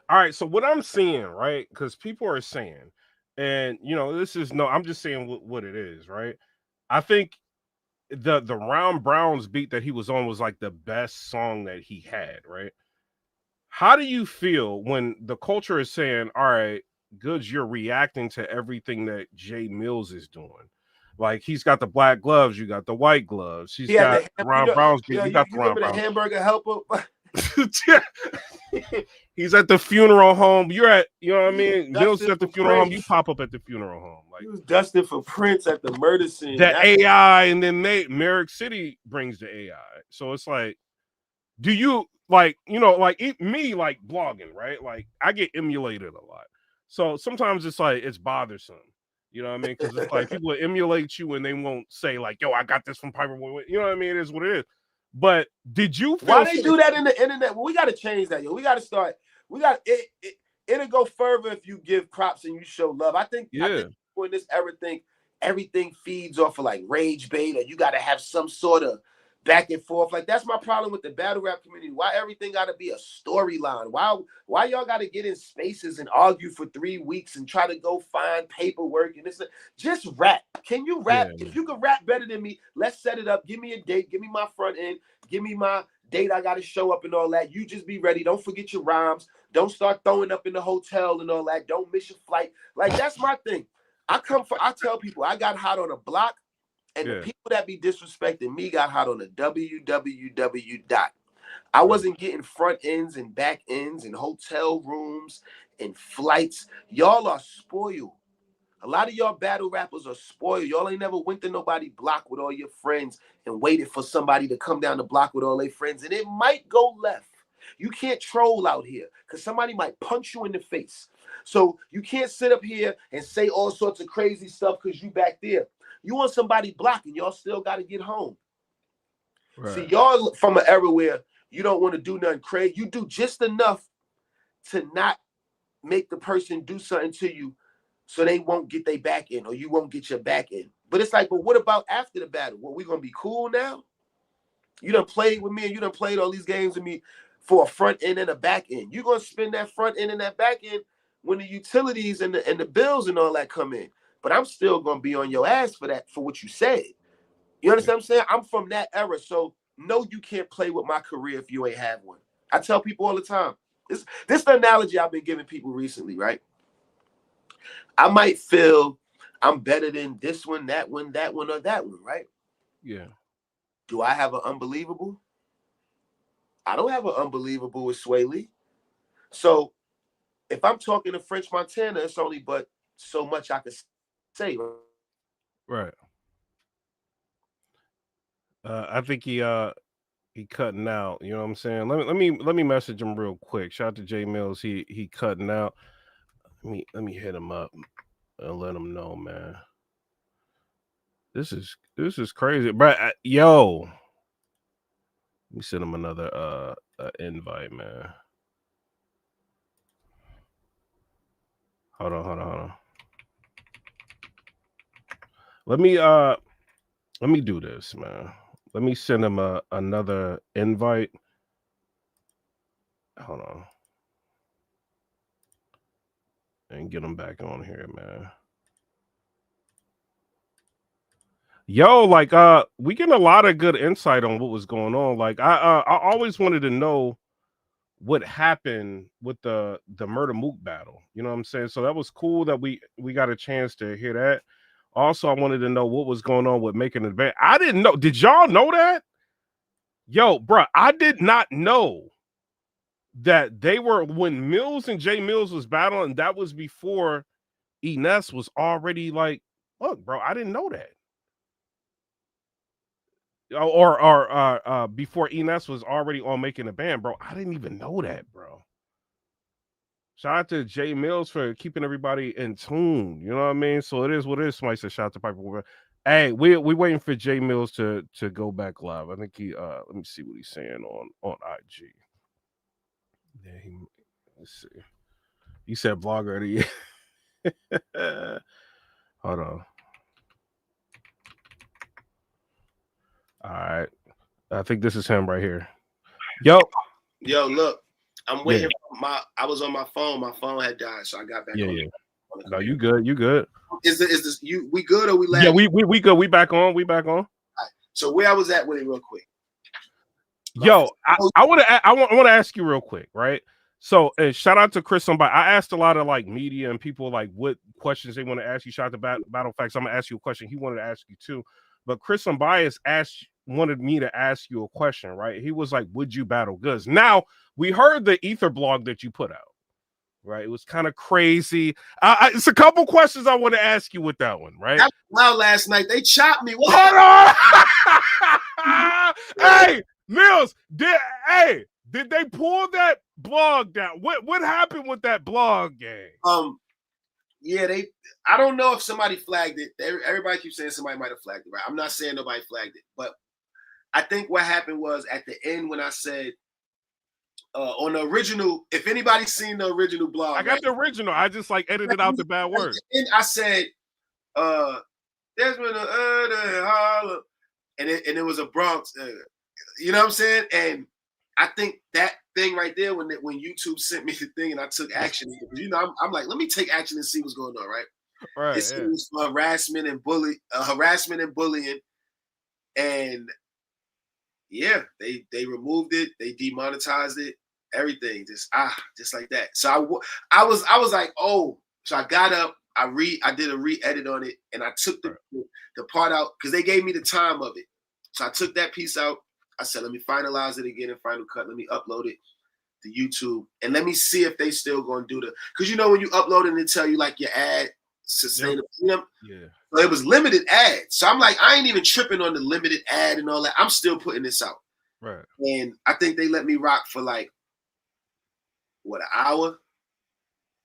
All right, so what I'm seeing, right, because people are saying, and I'm just saying what it is, right? I think the Ron Browns beat that he was on was like the best song that he had, right? How do you feel when the culture is saying, all right, Goodz, you're reacting to everything that Jae Millz is doing? Like, he's got the black gloves, you got the white gloves. He's got the Ron Browns beat, you got the Ron Browns. The hamburger helper. He's at the funeral home. You're at, you know what I mean? Millz at the funeral home. You pop up at the funeral home. Like, he was dusting for Prince at the murder scene. The AI, and then Merrick City brings the AI. So it's like, do you like me, like blogging, right? Like I get emulated a lot. So sometimes it's like it's bothersome. You know what I mean? Because it's like people emulate you and they won't say like, yo, I got this from PIPERBOY. You know what I mean? It is what it is. But did you feel why they do that in the internet? Well, we got to change that, yo. We got to start. We got it. it'll go further if you give props and you show love. I think people in this era think everything feeds off of like rage bait, or you got to have some sort of back and forth. Like, that's my problem with the battle rap community. Why everything got to be a storyline? Why y'all got to get in spaces and argue for 3 weeks and try to go find paperwork? And it's just rap. Can you rap? If you can rap better than me, let's set it up. Give me a date. Give me my front end. Give me my date. I got to show up and all that. You just be ready. Don't forget your rhymes. Don't start throwing up in the hotel and all that. Don't miss your flight. Like, that's my thing. I tell people I got hot on a block, and the people that be disrespecting me got hot on the www. I wasn't getting front ends and back ends and hotel rooms and flights. Y'all are spoiled. A lot of y'all battle rappers are spoiled. Y'all ain't never went to nobody block with all your friends and waited for somebody to come down the block with all their friends, and it might go left. You can't troll out here because somebody might punch you in the face. So you can't sit up here and say all sorts of crazy stuff because you back there. You want somebody blocking, y'all still got to get home. Right. See, y'all from an era where you don't want to do nothing crazy. You do just enough to not make the person do something to you so they won't get their back in, or you won't get your back in. But it's like, but what about after the battle? Well, we going to be cool now? You done played with me and you done played all these games with me for a front end and a back end. You're going to spend that front end and that back end when the utilities and the bills and all that come in. But I'm still going to be on your ass for that, for what you said. You understand what I'm saying? I'm from that era. So no, you can't play with my career if you ain't have one. I tell people all the time. This is the analogy I've been giving people recently, right? I might feel I'm better than this one, that one, or that one, right? Yeah. Do I have an unbelievable? I don't have an unbelievable with Sway Lee. So if I'm talking to French Montana, it's only but so much I can say. Right. I think he cutting out. You know what I'm saying? Let me message him real quick. Shout out to Jae Millz. He cutting out. Let me hit him up and let him know, man. This is crazy, but yo, let me send him another invite, man. Hold on. Let me do this, man. Let me send him another invite. Hold on. And get him back on here, man. Yo, like we getting a lot of good insight on what was going on. Like I always wanted to know what happened with the Murder Mook battle. You know what I'm saying? So that was cool that we got a chance to hear that. Also, I wanted to know what was going on with making an event. I didn't know. Did y'all know that? Yo, bro, I did not know that they were, when Millz and Jae Millz was battling, that was before Ines was already like, look, bro, I didn't know that. Or before Ines was already on making a band, bro. I didn't even know that, bro. Shout out to Jae Millz for keeping everybody in tune. You know what I mean? So it is what it is. Somebody said shout out to PIPERBOY. Hey, we waiting for Jae Millz to go back live. I think he let me see what he's saying on IG. Yeah, let's see. He said vlogger of the year. Hold on. All right. I think this is him right here. Yo, look, I'm waiting for I was on my phone. My phone had died, so I got back on. Yeah. No, you good. You good. Is this we good or we lagging? Yeah, we good. We back on. Right. So where I was at with it real quick. Yo, I want to ask you real quick, right? So, and shout out to Chris Somebody. I asked a lot of like media and people like what questions they want to ask you. Shout out to Battle Facts. I'm gonna ask you a question. He wanted to ask you too, but Chris Unbiased wanted me to ask you a question, right? He was like, "Would you battle Goodz?" Now we heard the Ether blog that you put out, right? It was kind of crazy. It's a couple questions I want to ask you with that one, right? Wow, last night they chopped me. What? Hold on. Hey, Millz, did they pull that blog down? What happened with that blog gang? Yeah, I don't know if somebody flagged it. Everybody keeps saying somebody might have flagged it, right? I'm not saying nobody flagged it, but I think what happened was at the end when I said on the original. If anybody's seen the original blog, I got the original. I just like edited out the bad words. And I said, "There's been a and it was a Bronx." You know what I'm saying? And I think that thing right there, when YouTube sent me the thing and I took action, you know, I'm like, let me take action and see what's going on, right? Right. It was for harassment and bullying, and yeah, they removed it, they demonetized it, everything, just like that. So I was like, oh, so I got up, I did a re-edit on it, and I took the part out because they gave me the time of it. So I took that piece out. I said, let me finalize it again in Final Cut. Let me upload it to YouTube, and let me see if they still gonna do because you know when you upload it, they tell you like your ad sustainable. Yeah. So it was limited ads. So I'm like, I ain't even tripping on the limited ad and all that. I'm still putting this out. Right. And I think they let me rock for like an hour.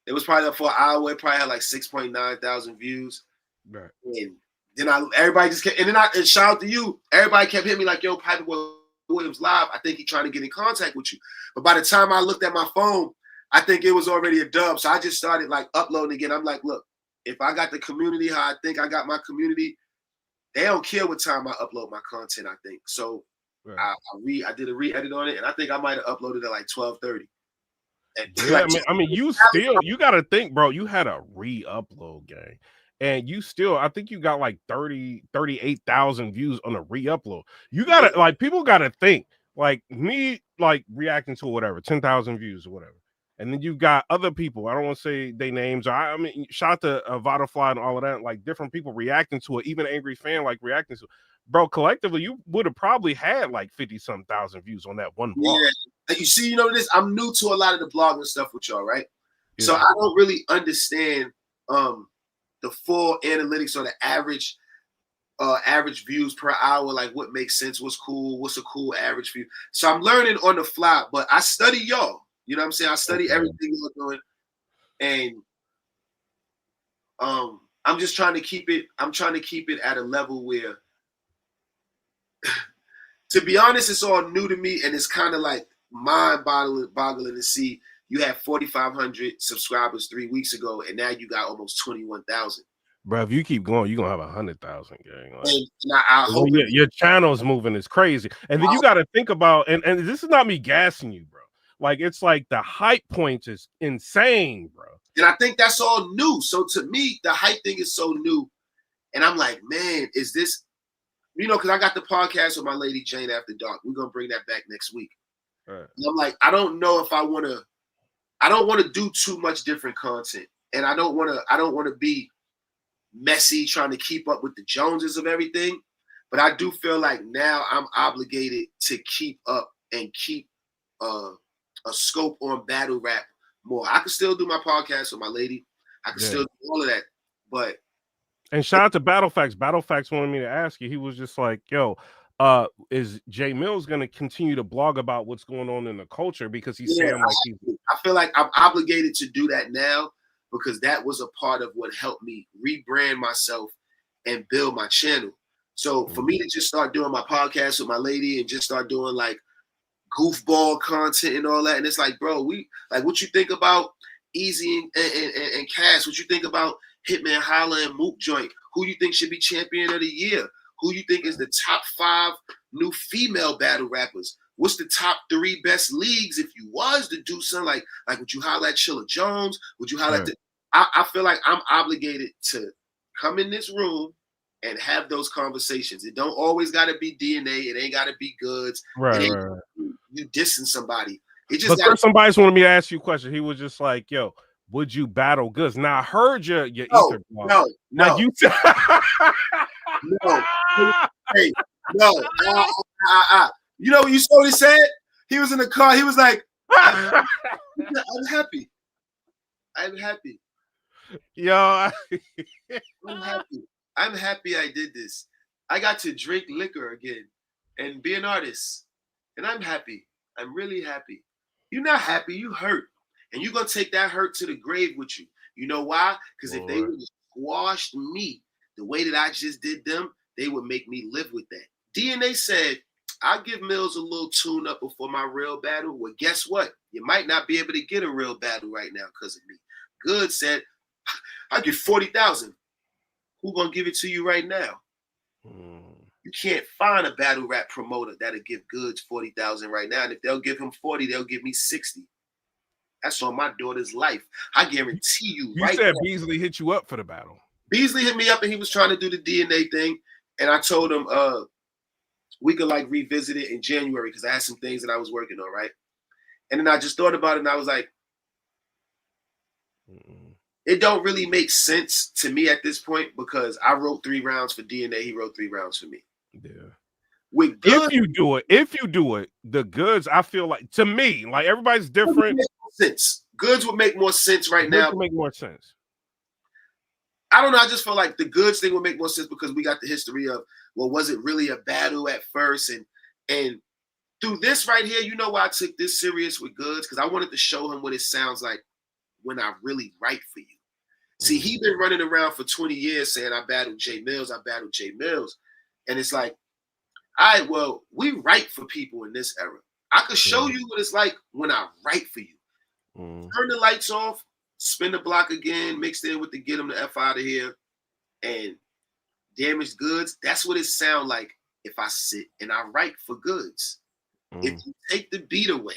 It was probably for an hour. It probably had like 6.9 thousand views. Right. And then everybody just kept, and shout out to you. Everybody kept hitting me like, yo, PIPERBOY Williams live. I think he's trying to get in contact with you. But by the time I looked at my phone, I think it was already a dub. So I just started like uploading again. I'm like, look, if I got the community how I think I got my community, they don't care what time I upload my content, I think. So right. I did a re-edit on it, and I think I might have uploaded at like 12:30. Yeah, I mean, you got to think, bro, you had a re-upload gang. And you still, I think you got like 38,000 views on a re-upload. You got to, like, people got to think, like me, like reacting to whatever, 10,000 views or whatever. And then you got other people, I don't want to say their names. I mean, shout out to Vodafly and all of that, like different people reacting to it, even an angry fan, like reacting to it. Bro, collectively, you would have probably had like 50-some thousand views on that one blog. Yeah. You see, you know this, I'm new to a lot of the blogging stuff with y'all, right? Yeah. So I don't really understand the full analytics or the average views per hour, like what makes sense, what's cool, what's a cool average view. So I'm learning on the fly, but I study y'all. You know what I'm saying? I study everything you're doing, and I'm just trying to keep it. I'm trying to keep it at a level where, to be honest, it's all new to me, and it's kind of like mind-boggling to see you had 4,500 subscribers 3 weeks ago, and now you got almost 21,000. Bro, if you keep going, you're gonna have 100,000 gang. Like, and I hope your channel's moving is crazy, and then you got to think about, and this is not me gassing you, bro. Like, it's like the hype points is insane, bro. And I think that's all new. So to me, the hype thing is so new. And I'm like, man, is this, you know, because I got the podcast with my lady Jane After Dark. We're going to bring that back next week. Right. And I'm like, I don't know if I want to do too much different content. And I don't want to be messy trying to keep up with the Joneses of everything. But I do feel like now I'm obligated to keep up and keep a scope on battle rap more. I could still do my podcast with my lady. I could still do all of that. But and shout out to Battlefacts. Battlefacts wanted me to ask you. He was just like, yo, is Jae Millz going to continue to blog about what's going on in the culture? Because he's saying like I feel like I'm obligated to do that now because that was a part of what helped me rebrand myself and build my channel. So for me to just start doing my podcast with my lady and just start doing like goofball content and all that, and it's like, bro, we like what you think about Easy and Cass, what you think about Hitman Holla and Mook Joint, who you think should be champion of the year, who you think is the top 5 new female battle rappers, what's the top 3 best leagues if you was to do something like would you holla at Chilla Jones, would you holla at I feel like I'm obligated to come in this room and have those conversations. It don't always got to be DNA. It ain't got to be Goods. Right. You dissing somebody. It just. But somebody wanted me to ask you a question. He was just like, "Yo, would you battle Goods?" Now I heard your ether blog. No. Like you said. No. Hey, no. You know what you saw what he said? He was in the car. He was like, "I'm happy. I'm happy." Yo, I'm happy. I'm happy I did this. I got to drink liquor again and be an artist. And I'm happy. I'm really happy. You're not happy. You hurt. And you're going to take that hurt to the grave with you. You know why? Because if they would have squashed me the way that I just did them, they would make me live with that. DNA said, I'll give Millz a little tune up before my real battle. Well, guess what? You might not be able to get a real battle right now because of me. Goodz said, I'll give 40,000. Who gonna give it to you right now? You can't find a battle rap promoter that'll give Goodz 40,000 right now. And if they'll give him 40, they'll give me 60. That's on my daughter's life. I guarantee you. You said Beasley hit you up for the battle. Beasley hit me up and he was trying to do the DNA thing. And I told him we could like revisit it in January because I had some things that I was working on, right? And then I just thought about it and I was like, it don't really make sense to me at this point because I wrote 3 rounds for DNA. He wrote 3 rounds for me. Yeah. With Goodz, if you do it, the Goodz, I feel like, to me, like everybody's different. Goodz would make more sense right now. Would make more sense. I don't know. I just feel like the Goodz thing would make more sense because we got the history of, well, was it really a battle at first? And through this right here, you know why I took this serious with Goodz? Because I wanted to show him what it sounds like when I really write for you. See, he been running around for 20 years saying I battled Jae Millz, I battled Jae Millz. And it's like, all right, well, we write for people in this era. I could show you what it's like when I write for you. Turn the lights off, spin the block again, mixed in with the get them the F out of here, and Damaged Goods. That's what it sound like if I sit and I write for Goodz. If you take the beat away,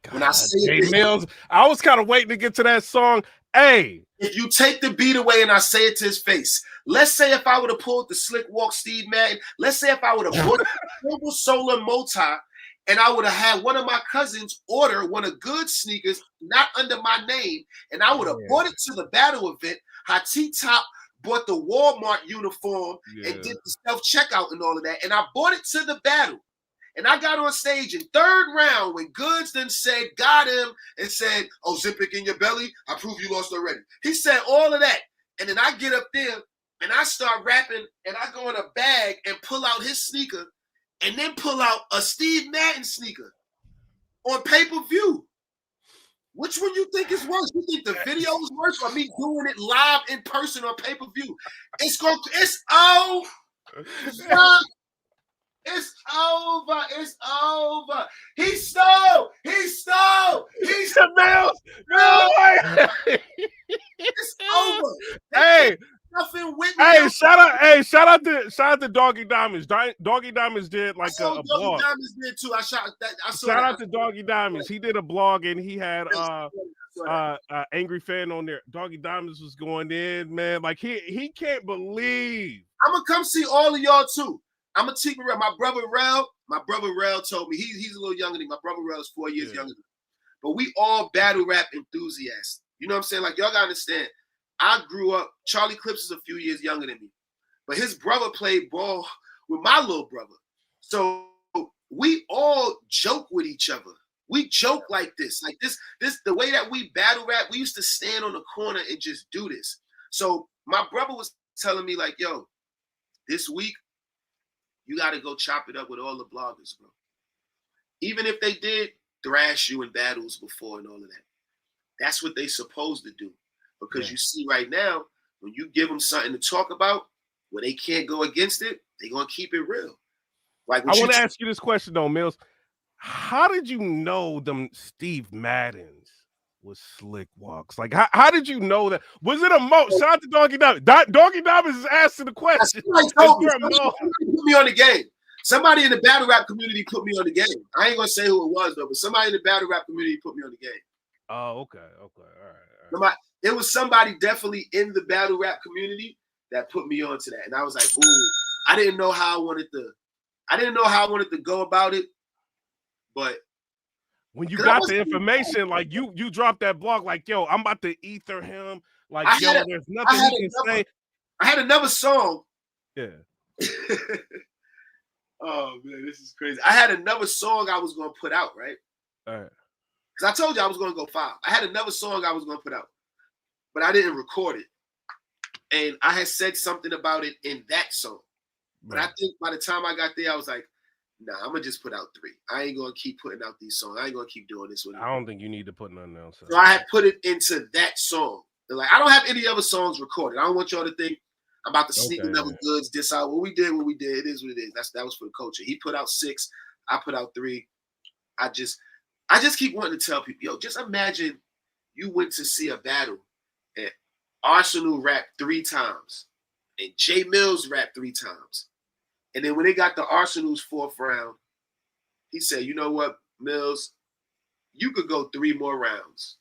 God, when I say Jae Millz, I was kind of waiting to get to that song. Hey, if you take the beat away and I say it to his face, let's say if I would have pulled the Slick Walk Steve Madden, let's say if I would have put Global Solar Multi and I would have had one of my cousins order one of Goodz sneakers, not under my name, and I would have brought it to the battle event. Hati Top bought the Walmart uniform and did the self-checkout and all of that, and I brought it to the battle. And I got on stage in 3rd round when Goodz then said, got him, and said, oh, Zippic in your belly, I prove you lost already. He said all of that. And then I get up there and I start rapping and I go in a bag and pull out his sneaker and then pull out a Steve Madden sneaker on pay-per-view. Which one you think is worse? You think the video is worse or me doing it live in person on pay-per-view? It's over. It's over. It's over. He stole. He stole. He stole. Millz. It's over. Hey. Nothing with me. Hey, shout out to Doggy Diamonds. Doggy Diamonds did like a blog. Doggy Diamonds did too. I saw shout out to Doggy Diamonds. He did a blog and he had Angry Fan on there. Doggy Diamonds was going in, man. Like he can't believe. I'm gonna come see all of y'all too. I'm gonna keep it real. My brother Rel told me he's a little younger than me. My brother Rel is 4 years younger than me. But we all battle rap enthusiasts. You know what I'm saying? Like y'all gotta understand. I grew up, Charlie Clips is a few years younger than me, but his brother played ball with my little brother. So we all joke with each other. We joke like this, the way that we battle rap, we used to stand on the corner and just do this. So my brother was telling me like, yo, this week, you got to go chop it up with all the bloggers, bro. Even if they did thrash you in battles before and all of that. That's what they supposed to do. Because you see right now, when you give them something to talk about, when they can't go against it, they're going to keep it real. Like I want to ask you this question, though, Millz. How did you know them Steve Maddens was Slick Walks? Like, how did you know that? Was it a mo? Shout out to Doggy Diamonds. Doggy Diamonds is asking the question. Somebody put me on the game. Somebody in the battle rap community put me on the game. I ain't going to say who it was, though, but somebody in the battle rap community put me on the game. Oh, okay. All right. It was somebody definitely in the battle rap community that put me onto that. And I was like, ooh, I didn't know how I wanted to go about it. But when you got the information, like you dropped that blog, like, yo, I'm about to ether him. Like, there's nothing he can say. I had another song. Yeah. Oh man, this is crazy. I had another song I was gonna put out, right? All right. Because I told you I was gonna go 5. I had another song I was gonna put out, but I didn't record it. And I had said something about it in that song. But I think by the time I got there, I was like, nah, I'm gonna just put out 3. I ain't gonna keep putting out these songs. I ain't gonna keep doing this with it. I don't think you need to put nothing else out. So I had put it into that song. Like, I don't have any other songs recorded. I don't want y'all to think I'm about to sneak Okay, another yeah. Goodz diss out. What we did. It is what it is. That was for the culture. He put out 6. I put out 3. I just keep wanting to tell people, yo, just imagine you went to see a battle and Arsenal rapped 3 times and Jae Millz rapped 3 times. And then when they got the Arsenal's 4th round, he said, you know what, Millz, you could go 3 more rounds.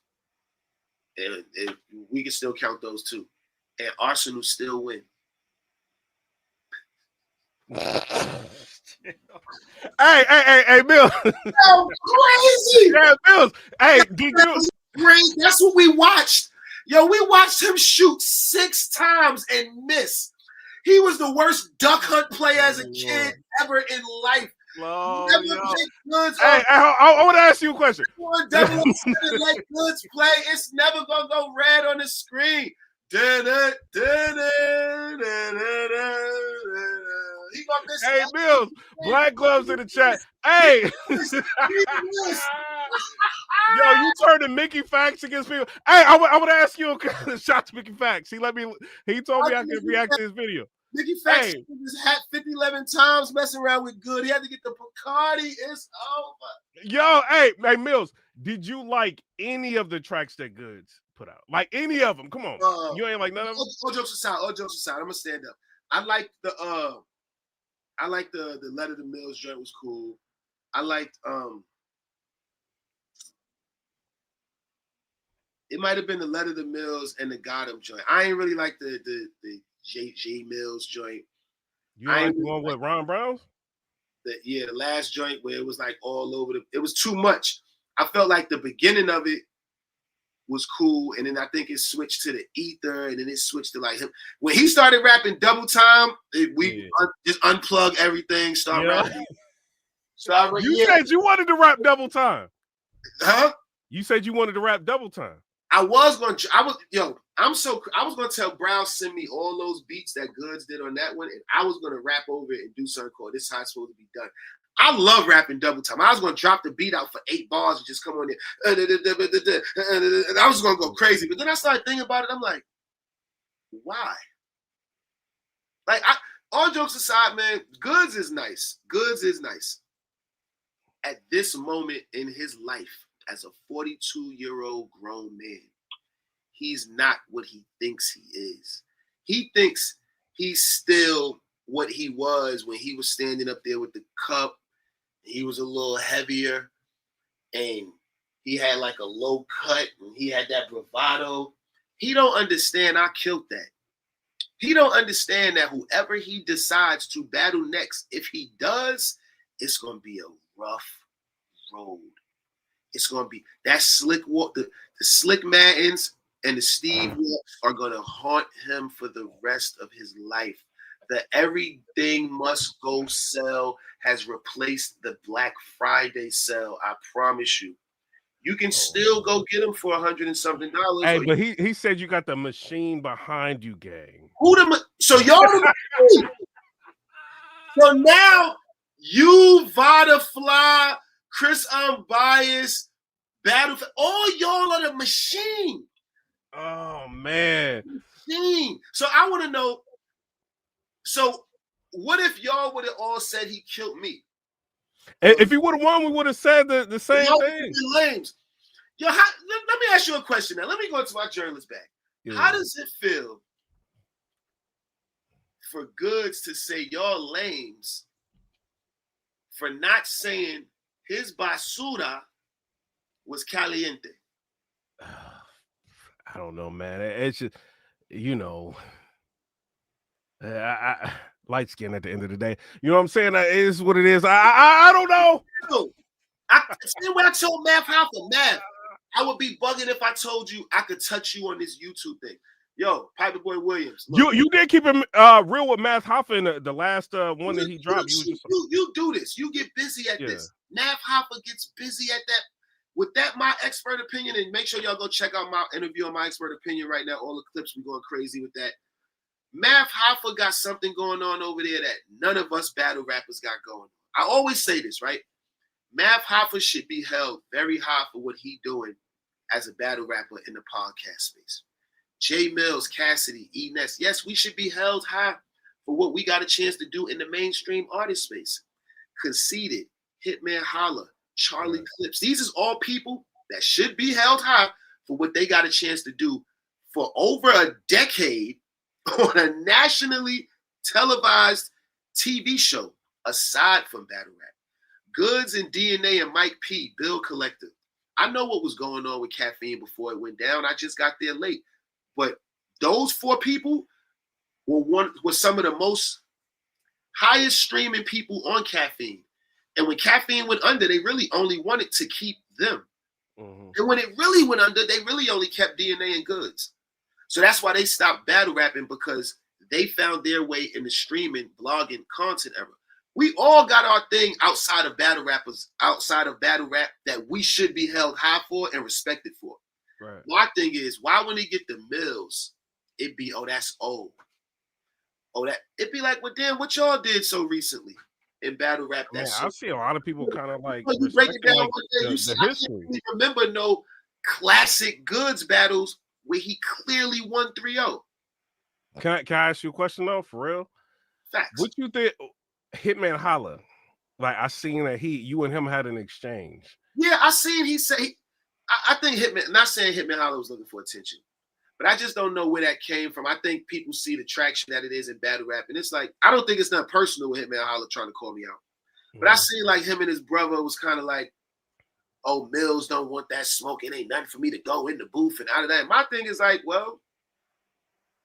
And we can still count those 2. And Arsenal still win. Hey, Bill. Oh, crazy! Yeah, Bills. Hey, did you? Great. That's what we watched. Yo, we watched him shoot 6 times and miss. He was the worst duck hunt player as a kid ever in life. Oh, Never pick Goodz hey, I want to ask you a question. Let Goodz play. It's never gonna go red on the screen. He gonna miss. Hey, Bills, Black Gloves in the chat. Hey, yo, you turning Mickey Facts against people. Hey, I want to ask you a shot to Mickey Facts. He told me I could react to his video. Mickey Facts his hat 11 times messing around with Good. He had to get the Bacardi. It's over. Yo, hey, Mills, did you like any of the tracks that Goodz put out? Like any of them? Come on, you ain't like none of them. All jokes aside, I'm gonna stand up. I like the Letter to Mills joint was cool. I liked it might have been the Letter to Mills and the Gotham joint. I ain't really like the Jae Millz joint. You like the one with Ron Brown? The last joint where it was like all over it was too much. I felt like the beginning of it was cool, and then I think it switched to the ether, and then it switched to like him. When he started rapping double time, we just unplug everything, start rapping. You said you wanted to rap double time. Huh? You said you wanted to rap double time. I was gonna tell Brown send me all those beats that Goodz did on that one, and I was gonna rap over it and do something called This is How It's Supposed to Be Done. I love rapping double time. I was gonna drop the beat out for 8 bars and just come on there, and I was gonna go crazy. But then I started thinking about it. I'm like, why? Like, all jokes aside, man, Goodz is nice. Goodz is nice. At this moment in his life, as a 42-year-old grown man, he's not what he thinks he is. He thinks he's still what he was when he was standing up there with the cup. He was a little heavier, and he had like a low cut, and he had that bravado. He don't understand I killed that. He don't understand that whoever he decides to battle next, if he does, it's going to be a rough road. It's going to be that slick walk. The Slick Mattins and the Steve walks are going to haunt him for the rest of his life. The Everything Must Go sell has replaced the Black Friday sale. I promise you. You can still go get them for $100 and something. Hey, but he said you got the machine behind you, gang. So y'all. So now you, Vada Fly, Chris Unbiased, Battlefield, all y'all are the machine. Oh man. Machine. So I want to know. So what if y'all would have all said he killed me? If he would have won, we would have said the same thing. Lames. Yo, let me ask you a question now. Let me go into my journalist bag. Yeah. How does it feel for Goodz to say y'all lames for not saying his basura was caliente? I don't know, man. It's just, I light skin at the end of the day. You know what I'm saying? It is what it is. I don't know. See what I told Math Hoffa. Math, I would be bugging if I told you I could touch you on this YouTube thing. Yo, PIPERBOY Williams. Look. You did keep him real with Math Hoffa in the last one that he dropped. You do this. You get busy at this. Math Hoffa gets busy at that. With that, my expert opinion, and make sure y'all go check out my interview on my expert opinion right now. All the clips, we going crazy with that. Math Hoffa got something going on over there that none of us battle rappers got going on. I always say this, right? Math Hoffa should be held very high for what he doing as a battle rapper in the podcast space. Jae Millz, Cassidy, E. Ness. Yes, we should be held high for what we got a chance to do in the mainstream artist space. Conceited, Hitman Holla, Charlie Clips. These is all people that should be held high for what they got a chance to do for over a decade on a nationally televised TV show, aside from battle rap. Goodz and DNA and Mike P, Bill Collector. I know what was going on with Caffeine before it went down. I just got there late. But those 4 people were some of the most highest streaming people on Caffeine. And when Caffeine went under, they really only wanted to keep them. Mm-hmm. And when it really went under, they really only kept DNA and Goodz. So that's why they stopped battle rapping, because they found their way in the streaming, blogging, content era. We all got our thing outside of battle rappers, outside of battle rap that we should be held high for and respected for. Right. My thing is, why when they get the Mills, it be, oh, that's old. Oh, that it'd be like, well, damn, what y'all did so recently in battle rap? That's I see a lot of people kind of like you break it down like the history. I can't remember no classic Goodz battles where he clearly won 3-0. Can I ask you a question though, for real? Facts. What you think? Hitman Holla, like I seen that you and him had an exchange. Yeah, I seen he say. I think Hitman. Not saying Hitman Holla was looking for attention, but I just don't know where that came from. I think people see the traction that it is in battle rap, and it's like I don't think it's not personal with Hitman Holla trying to call me out, but I seen like him and his brother was kind of like, "Oh, Mills don't want that smoke. It ain't nothing for me to go in the booth and out of that." My thing is like, well,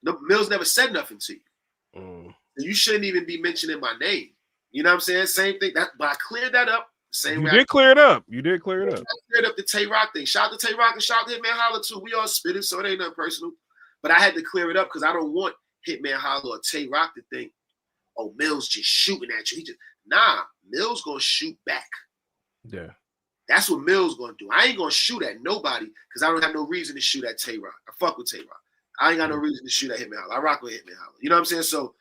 the Mills never said nothing to you. You shouldn't even be mentioning my name. You know what I'm saying? Same thing. But I cleared that up. Same. You did clear it up. I cleared up the Tay Rock thing. Shout out to Tay Rock and shout out to Hitman Holla too. We all spit it, so it ain't nothing personal. But I had to clear it up because I don't want Hitman Holla or Tay Rock to think, oh, Mills just shooting at you. Mills gonna shoot back. Yeah. That's what Mills gonna do. I ain't gonna shoot at nobody because I don't have no reason to shoot at Tay Rock. I fuck with Tay Rock. I ain't got no reason to shoot at Hitman Holla. I rock with Hitman Holla. You know what I'm saying? So,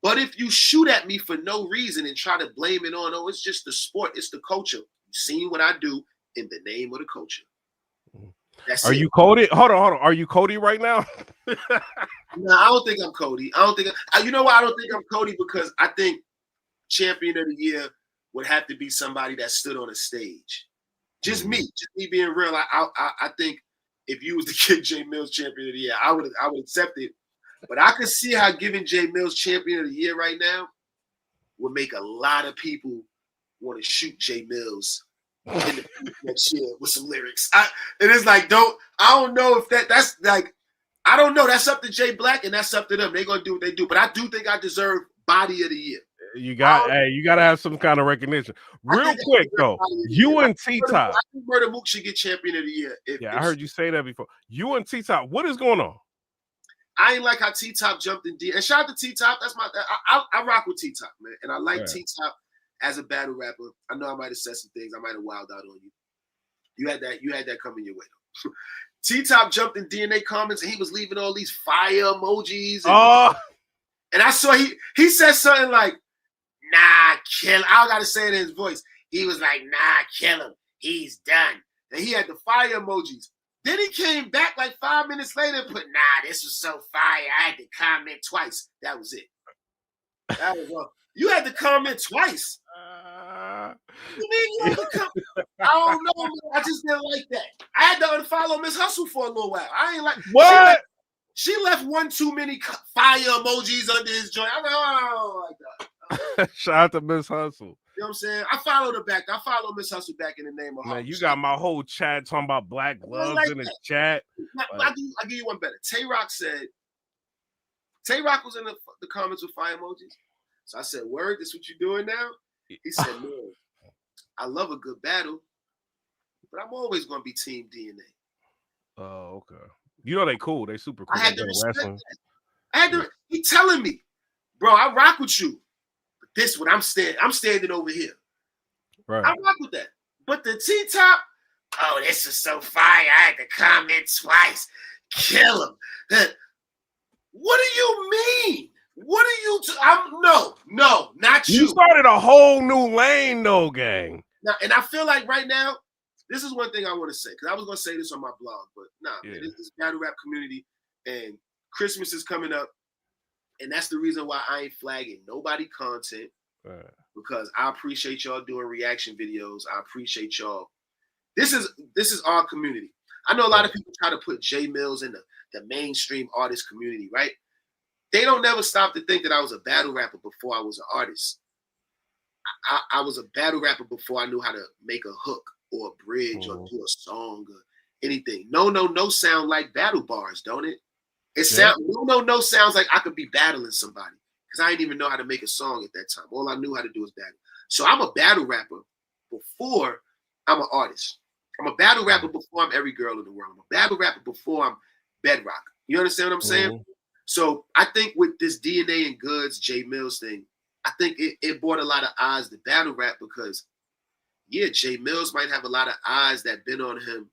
but if you shoot at me for no reason and try to blame it on, oh, it's just the sport, it's the culture. You seen what I do in the name of the culture. Are you Cody? Hold on. Are you Cody right now? No, I don't think I'm Cody. You know why I don't think I'm Cody? Because I think champion of the year would have to be somebody that stood on a stage. Just me being real. I think if you was to get Jae Millz champion of the year, I would accept it. But I could see how giving Jae Millz champion of the year right now would make a lot of people want to shoot Jae Millz in the next year with some lyrics. It is like, I don't know if that's like, I don't know. That's up to Jay Black and that's up to them. They're gonna do what they do. But I do think I deserve body of the year. You got to have some kind of recognition. Real quick though, you and T-Top. I think Murder Mook should get champion of the year. I heard you say that before. You and T-Top, what is going on? I ain't like how T-Top jumped in D. And shout out to T-Top. That's I rock with T-Top, man. And I like T-Top as a battle rapper. I know I might have said some things. I might have wilded out on you. You had that coming your way though. T-Top jumped in DNA comments and he was leaving all these fire emojis. And I saw he said something like, nah, kill him. I gotta say it in his voice. He was like, nah, kill him. He's done. And he had the fire emojis. Then he came back like 5 minutes later and put, nah, this was so fire. I had to comment twice. That was it. That was all. You had to comment twice. You mean you had to comment? I don't know, man. I just didn't like that. I had to unfollow Miss Hustle for a little while. I ain't like what? She left one too many fire emojis under his joint. I'm like, oh my God. Shout out to Miss Hustle. You know what I'm saying? I followed her back. I followed Miss Hustle back in the name of her. Man, you got my whole chat talking about black gloves in the chat. I'll give you one better. Tay Rock was in the comments with fire emojis. So I said, word, this what you doing now? He said, no, I love a good battle, but I'm always going to be Team DNA. Oh, okay. You know they cool. They super cool. I had to respect that. He telling me, bro, I rock with you. But this one, I'm standing over here. Right. I rock with that. But the T-Top, oh, this is so fire. I had to comment twice. Kill him. What do you mean? What are you? No, not you. You started a whole new lane, though, gang. Now, and I feel like right now, this is one thing I want to say because I was going to say this on my blog, but this battle rap community And Christmas is coming up. And that's the reason why I ain't flagging nobody content. Right. Because I appreciate y'all doing reaction videos. I appreciate y'all. This is our community. I know a lot of people try to put Jae Millz in the mainstream artist community, right? They don't never stop to think that I was a battle rapper before I was an artist. I was a battle rapper before I knew how to make a hook or a bridge or do a song or anything. No sound like battle bars, don't it? It sound no sounds like I could be battling somebody because I didn't even know how to make a song at that time. All I knew how to do was battle. So I'm a battle rapper before I'm an artist. I'm a battle rapper before I'm every girl in the world. I'm a battle rapper before I'm Bedrock. You understand what I'm saying? So I think with this DNA and Goodz, Jae Millz thing, I think it brought a lot of eyes to battle rap because, yeah, Jae Millz might have a lot of eyes that been on him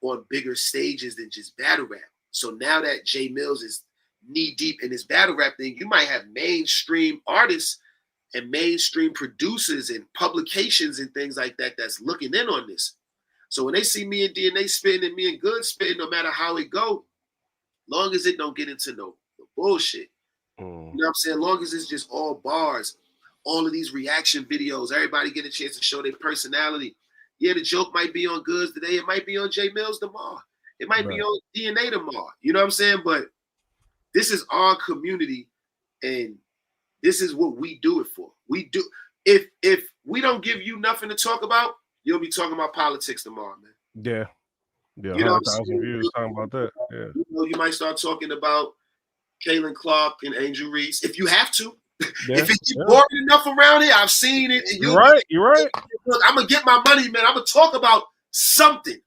on bigger stages than just battle rap. So now that Jae Millz is knee deep in this battle rap thing, you might have mainstream artists and mainstream producers and publications and things like that that's looking in on this. So when they see me and DNA spitting and me and Goodz spitting, no matter how it go, long as it don't get into no bullshit. You know what I'm saying? Long as it's just all bars, all of these reaction videos, everybody get a chance to show their personality. Yeah, the joke might be on Goodz today. It might be on Jae Millz tomorrow. It might be on DNA tomorrow. You know what I'm saying? But this is our community, and this is what we do it for. We do. If we don't give you nothing to talk about, you'll be talking about politics tomorrow, man. Yeah. Yeah, you know 100,000 views talking about that. Yeah. You might start talking about Kaylin Clark and Angel Reese if you have to. Yeah. If it's boring enough around here, I've seen it. And you're right. Look, I'm gonna get my money, man. I'm gonna talk about something.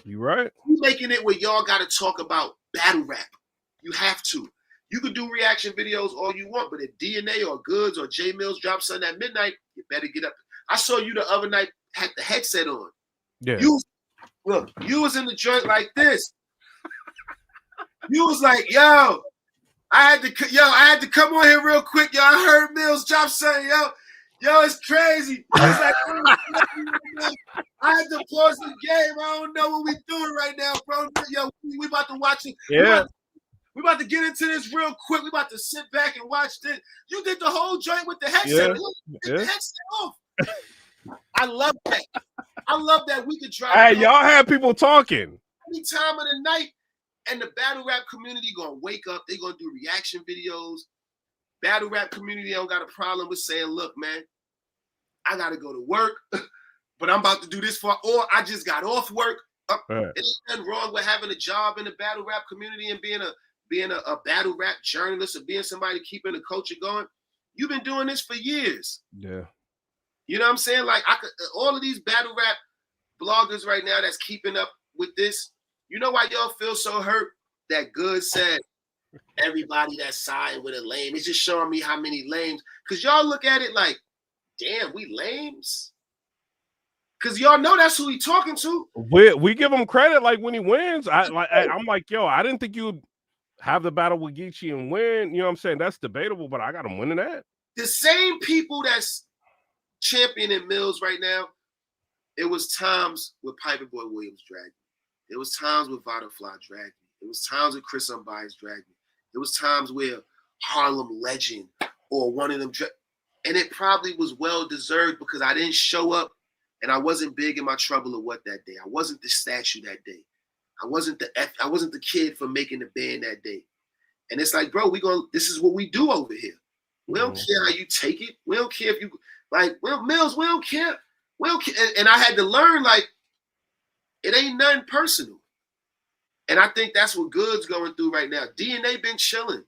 You're right. You're making it where y'all gotta talk about battle rap. You have to. You can do reaction videos all you want, but if DNA or Goodz or Jae Millz drop something at midnight, you better get up. I saw you the other night had the headset on. Yeah. You was in the joint like this. You was like, yo, I had to come on here real quick. Yo, I heard Millz drop something. Yo, it's crazy. It's like, I had to pause the game. I don't know what we doing right now, bro. Yo, we about to watch it. Yeah. We about to get into this real quick. We about to sit back and watch this. You did the whole joint with the headset. Yeah. The headset off. I love that. I love that we could try. Hey, y'all have people talking any time of the night, and the battle rap community gonna wake up. They gonna do reaction videos. Battle rap community don't got a problem with saying, "Look, man, I gotta go to work, but I'm about to do this or I just got off work." Right. There's nothing wrong with having a job in the battle rap community and being a battle rap journalist or being somebody keeping the culture going. You've been doing this for years. Yeah. You know what I'm saying? Like all of these battle rap bloggers right now that's keeping up with this. You know why y'all feel so hurt that Goodz said everybody that's siding with a lame? It's just showing me how many lames. Because y'all look at it like, damn, we lames? Because y'all know that's who he talking to. We give him credit like when he wins. I'm like, yo, I didn't think you'd have the battle with Geechee and win. You know what I'm saying? That's debatable, but I got him winning that. The same people that's championing Millz right now, it was times with PIPERBOY Williams dragged me. It was times with Vodafly dragged me. It was times with Chris Unbiased dragged me. It was times where Harlem Legend or one of them, and it probably was well deserved because I didn't show up and I wasn't big in my trouble or what that day. I wasn't the statue that day. I wasn't the kid for making the band that day. And it's like, bro, this is what we do over here. We don't care how you take it. We don't care if you Millz, we don't care. We don't care. And I had to learn, like, it ain't nothing personal. And I think that's what Goodz going through right now. DNA been chilling.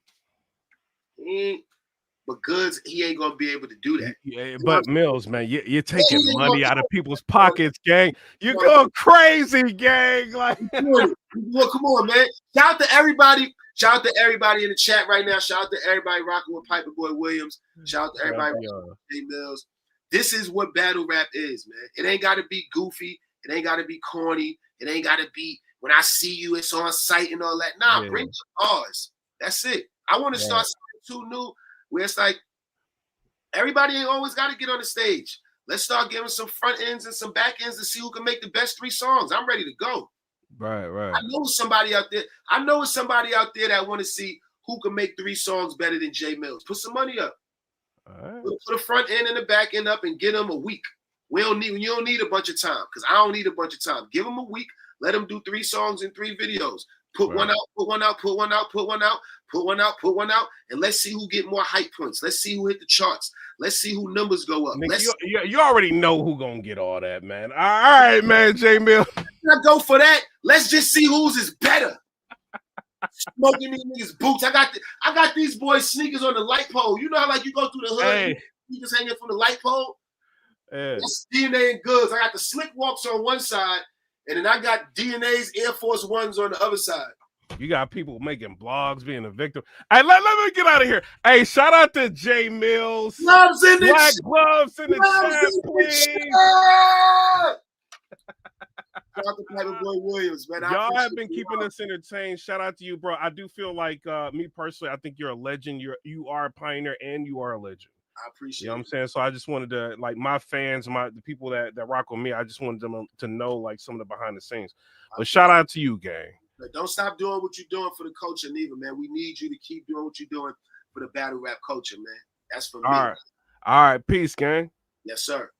But Goodz, he ain't gonna be able to do that. Yeah, but Millz, man, you're taking money out of people's pockets, gang. You're going crazy, gang. Like, look, come on, man. Shout out to everybody. Shout out to everybody in the chat right now. Shout out to everybody rocking with PIPERBOY Williams. Shout out to everybody rocking with Jae Millz. This is what battle rap is, man. It ain't got to be goofy. It ain't got to be corny. It ain't got to be when I see you, it's on sight and all that. Nah, bring the bars. That's it. I want to start something too new where it's like everybody ain't always got to get on the stage. Let's start giving some front ends and some back ends to see who can make the best 3 songs. I'm ready to go. Right, right. I know somebody out there. I know somebody out there that want to see who can make 3 songs better than Jae Millz. Put some money up. All right. Put the front end and the back end up and get them a week. You don't need a bunch of time because I don't need a bunch of time. Give them a week. Let them do 3 songs and 3 videos. Put one out, put one out, put one out, put one out, put one out, put one out, and let's see who get more hype points. Let's see who hit the charts. Let's see who numbers go up. Nick, you already know who gonna get all that, man. All right, man, Jae Millz. Not go for that. Let's just see whose is better. Smoking these niggas boots. I got these boys sneakers on the light pole. You know how like you go through the hood, Hey. sneakers hanging from the light pole. Yeah. That's DNA and Goods. I got the slick walks on one side, and then I got DNA's Air Force Ones on the other side. You got people making blogs, being a victim. Hey, let me get out of here. Hey, shout out to Jae Millz. Gloves in the Black chat. gloves in the Gloves chat, in the please. chat. Shout out to PIPERBOY Williams, man. Y'all have been keeping us entertained. Shout out to you, bro. I do feel like me personally, I think you're a legend. You are a pioneer and you are a legend. I appreciate You know what I'm saying? So I just wanted to, like, my fans, the people that rock with me, I just wanted them to know like some of the behind the scenes. But shout out to you, gang. But don't stop doing what you're doing for the culture, neither, man. We need you to keep doing what you're doing for the battle rap culture, man. That's for me. All right. Peace, gang. Yes, sir.